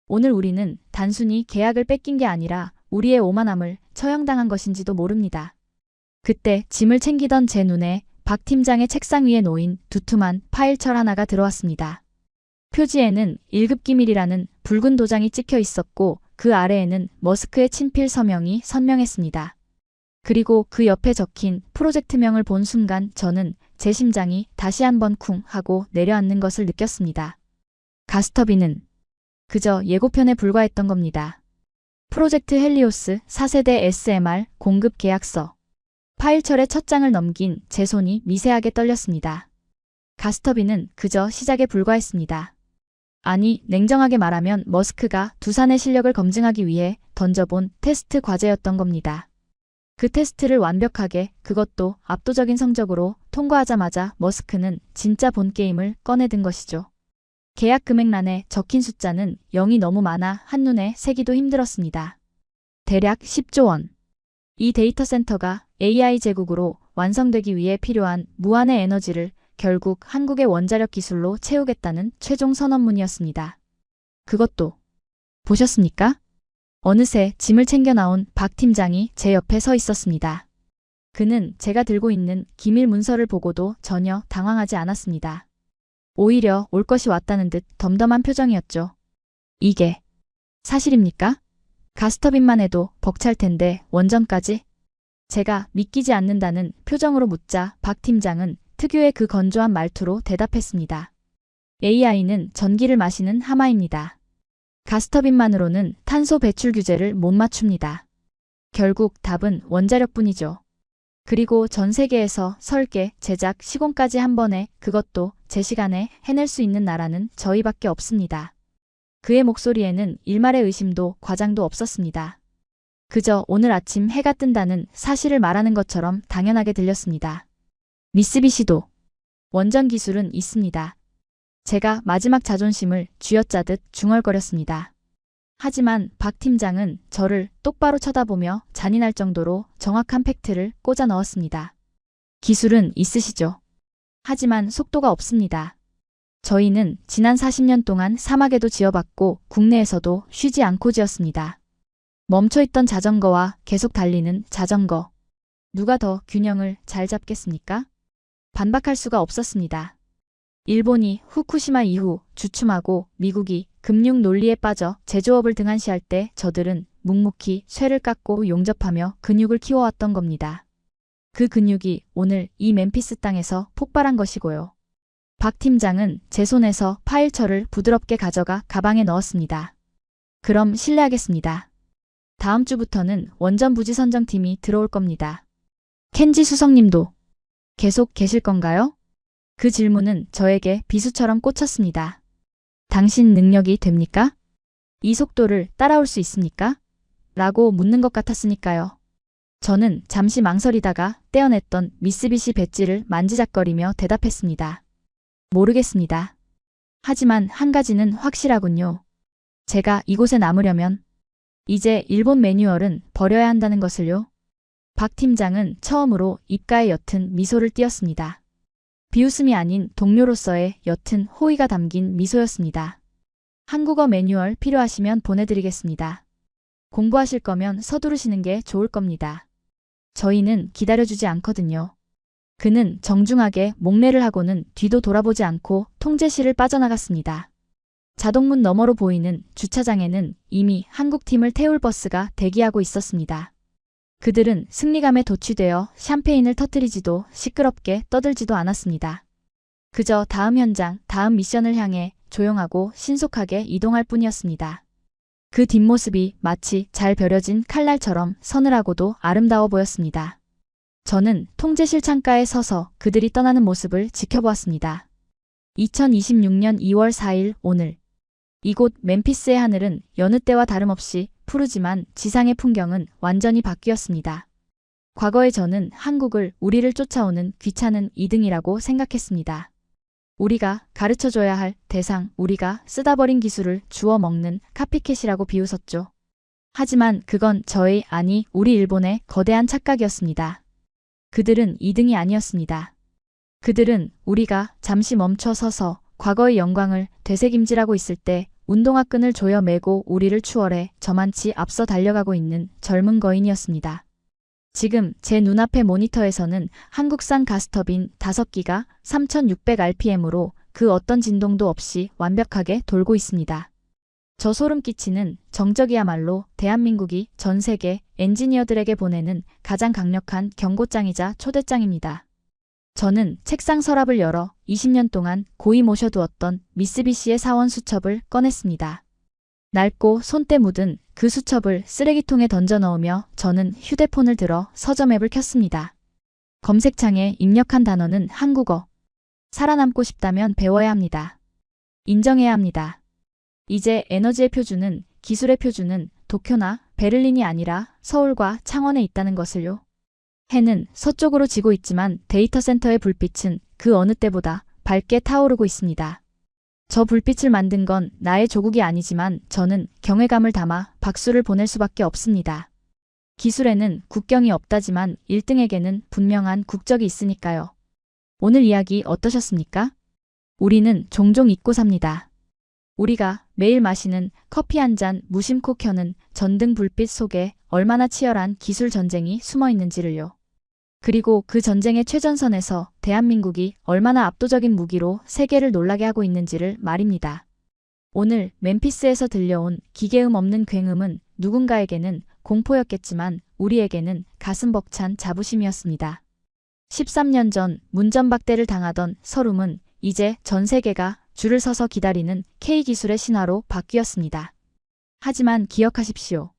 오늘 우리는 단순히 계약을 뺏긴 게 아니라 우리의 오만함을 처형당한 것인지도 모릅니다. 그때 짐을 챙기던 제 눈에 박 팀장의 책상 위에 놓인 두툼한 파일철 하나가 들어왔습니다. 표지에는 1급 기밀이라는 붉은 도장이 찍혀 있었고 그 아래에는 머스크의 친필 서명이 선명했습니다. 그리고 그 옆에 적힌 프로젝트명을 본 순간 저는 제 심장이 다시 한번 쿵 하고 내려앉는 것을 느꼈습니다. 가스터빈은 그저 예고편에 불과했던 겁니다. 프로젝트 헬리오스 4세대 SMR 공급 계약서. 파일철의 첫 장을 넘긴 제 손이 미세하게 떨렸습니다. 가스터빈은 그저 시작에 불과했습니다. 아니, 냉정하게 말하면 머스크가 두산의 실력을 검증하기 위해 던져본 테스트 과제였던 겁니다. 그 테스트를 완벽하게, 그것도 압도적인 성적으로 통과하자마자 머스크는 진짜 본게임을 꺼내든 것이죠. 계약 금액란에 적힌 숫자는 0이 너무 많아 한눈에 세기도 힘들었습니다. 대략 10조 원. 이 데이터 센터가 AI 제국으로 완성되기 위해 필요한 무한의 에너지를 결국 한국의 원자력 기술로 채우겠다는 최종 선언문이었습니다. 그것도 보셨습니까? 어느새 짐을 챙겨 나온 박 팀장이 제 옆에 서 있었습니다. 그는 제가 들고 있는 기밀 문서를 보고도 전혀 당황하지 않았습니다. 오히려 올 것이 왔다는 듯 덤덤한 표정이었죠. 이게 사실입니까? 가스터빈만 해도 벅찰 텐데 원전까지? 제가 믿기지 않는다는 표정으로 묻자 박 팀장은 특유의 그 건조한 말투로 대답했습니다. AI는 전기를 마시는 하마입니다. 가스터빈만으로는 탄소 배출 규제를 못 맞춥니다. 결국 답은 원자력뿐이죠. 그리고 전 세계에서 설계, 제작, 시공까지 한 번에 그것도 제 시간에 해낼 수 있는 나라는 저희밖에 없습니다. 그의 목소리에는 일말의 의심도 과장도 없었습니다. 그저 오늘 아침 해가 뜬다는 사실을 말하는 것처럼 당연하게 들렸습니다. 미쓰비시도 원전 기술은 있습니다. 제가 마지막 자존심을 쥐어짜듯 중얼거렸습니다. 하지만 박 팀장은 저를 똑바로 쳐다보며 잔인할 정도로 정확한 팩트를 꽂아 넣었습니다. 기술은 있으시죠. 하지만 속도가 없습니다. 저희는 지난 40년 동안 사막에도 지어봤고 국내에서도 쉬지 않고 지었습니다. 멈춰있던 자전거와 계속 달리는 자전거. 누가 더 균형을 잘 잡겠습니까? 반박할 수가 없었습니다. 일본이 후쿠시마 이후 주춤하고 미국이 금융 논리에 빠져 제조업을 등한시할 때 저들은 묵묵히 쇠를 깎고 용접하며 근육을 키워왔던 겁니다. 그 근육이 오늘 이 멤피스 땅에서 폭발한 것이고요. 박 팀장은 제 손에서 파일철을 부드럽게 가져가 가방에 넣었습니다. 그럼 실례하겠습니다. 다음 주부터는 원전 부지 선정팀이 들어올 겁니다. 켄지 수석님도 계속 계실 건가요? 그 질문은 저에게 비수처럼 꽂혔습니다. 당신 능력이 됩니까? 이 속도를 따라올 수 있습니까? 라고 묻는 것 같았으니까요. 저는 잠시 망설이다가 떼어냈던 미쓰비시 배지를 만지작거리며 대답했습니다. 모르겠습니다. 하지만 한 가지는 확실하군요. 제가 이곳에 남으려면 이제 일본 매뉴얼은 버려야 한다는 것을요. 박 팀장은 처음으로 입가에 옅은 미소를 띄었습니다. 비웃음이 아닌 동료로서의 옅은 호의가 담긴 미소였습니다. 한국어 매뉴얼 필요하시면 보내드리겠습니다. 공부하실 거면 서두르시는 게 좋을 겁니다. 저희는 기다려주지 않거든요. 그는 정중하게 목례를 하고는 뒤도 돌아보지 않고 통제실을 빠져나갔습니다. 자동문 너머로 보이는 주차장에는 이미 한국팀을 태울 버스가 대기하고 있었습니다. 그들은 승리감에 도취되어 샴페인을 터뜨리지도 시끄럽게 떠들지도 않았습니다. 그저 다음 현장, 다음 미션을 향해 조용하고 신속하게 이동할 뿐이었습니다. 그 뒷모습이 마치 잘 벼려진 칼날처럼 서늘하고도 아름다워 보였습니다. 저는 통제실 창가에 서서 그들이 떠나는 모습을 지켜보았습니다. 2026년 2월 4일 오늘 이곳 멤피스의 하늘은 여느 때와 다름없이 푸르지만 지상의 풍경은 완전히 바뀌었습니다. 과거에 저는 한국을 우리를 쫓아오는 귀찮은 2등이라고 생각했습니다. 우리가 가르쳐줘야 할 대상, 우리가 쓰다 버린 기술을 주워 먹는 카피캣이라고 비웃었죠. 하지만 그건 저의 아니 우리 일본의 거대한 착각이었습니다. 그들은 2등이 아니었습니다. 그들은 우리가 잠시 멈춰 서서 과거의 영광을 되새김질하고 있을 때 운동화 끈을 조여 매고 우리를 추월해 저만치 앞서 달려가고 있는 젊은 거인이었습니다. 지금 제 눈앞의 모니터에서는 한국산 가스터빈 5기가 3600rpm으로 그 어떤 진동도 없이 완벽하게 돌고 있습니다. 저 소름 끼치는 정적이야말로 대한민국이 전 세계 엔지니어들에게 보내는 가장 강력한 경고장이자 초대장입니다. 저는 책상 서랍을 열어 20년 동안 고이 모셔두었던 미쓰비시의 사원 수첩을 꺼냈습니다. 낡고 손때 묻은 그 수첩을 쓰레기통에 던져 넣으며 저는 휴대폰을 들어 서점 앱을 켰습니다. 검색창에 입력한 단어는 한국어. 살아남고 싶다면 배워야 합니다. 인정해야 합니다. 이제 에너지의 표준은, 기술의 표준은 도쿄나 베를린이 아니라 서울과 창원에 있다는 것을요. 해는 서쪽으로 지고 있지만 데이터 센터의 불빛은 그 어느 때보다 밝게 타오르고 있습니다. 저 불빛을 만든 건 나의 조국이 아니지만 저는 경외감을 담아 박수를 보낼 수밖에 없습니다. 기술에는 국경이 없다지만 1등에게는 분명한 국적이 있으니까요. 오늘 이야기 어떠셨습니까? 우리는 종종 잊고 삽니다. 우리가 매일 마시는 커피 한 잔 무심코 켜는 전등 불빛 속에 얼마나 치열한 기술 전쟁이 숨어 있는지를요. 그리고 그 전쟁의 최전선에서 대한민국이 얼마나 압도적인 무기로 세계를 놀라게 하고 있는지를 말입니다. 오늘 멤피스에서 들려온 기계음 없는 굉음은 누군가에게는 공포였겠지만 우리에게는 가슴 벅찬 자부심이었습니다. 13년 전 문전박대를 당하던 서룸은 이제 전 세계가 줄을 서서 기다리는 K기술의 신화로 바뀌었습니다. 하지만 기억하십시오.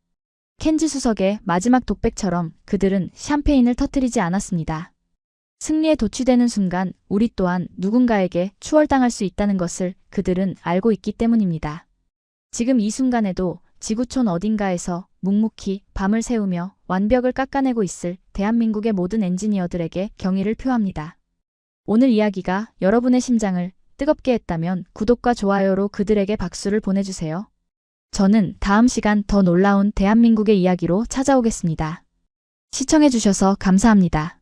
켄지 수석의 마지막 독백처럼 그들은 샴페인을 터뜨리지 않았습니다. 승리에 도취되는 순간 우리 또한 누군가에게 추월당할 수 있다는 것을 그들은 알고 있기 때문입니다. 지금 이 순간에도 지구촌 어딘가에서 묵묵히 밤을 새우며 완벽을 깎아내고 있을 대한민국의 모든 엔지니어들에게 경의를 표합니다. 오늘 이야기가 여러분의 심장을 뜨겁게 했다면 구독과 좋아요로 그들에게 박수를 보내주세요. 저는 다음 시간 더 놀라운 대한민국의 이야기로 찾아오겠습니다. 시청해주셔서 감사합니다.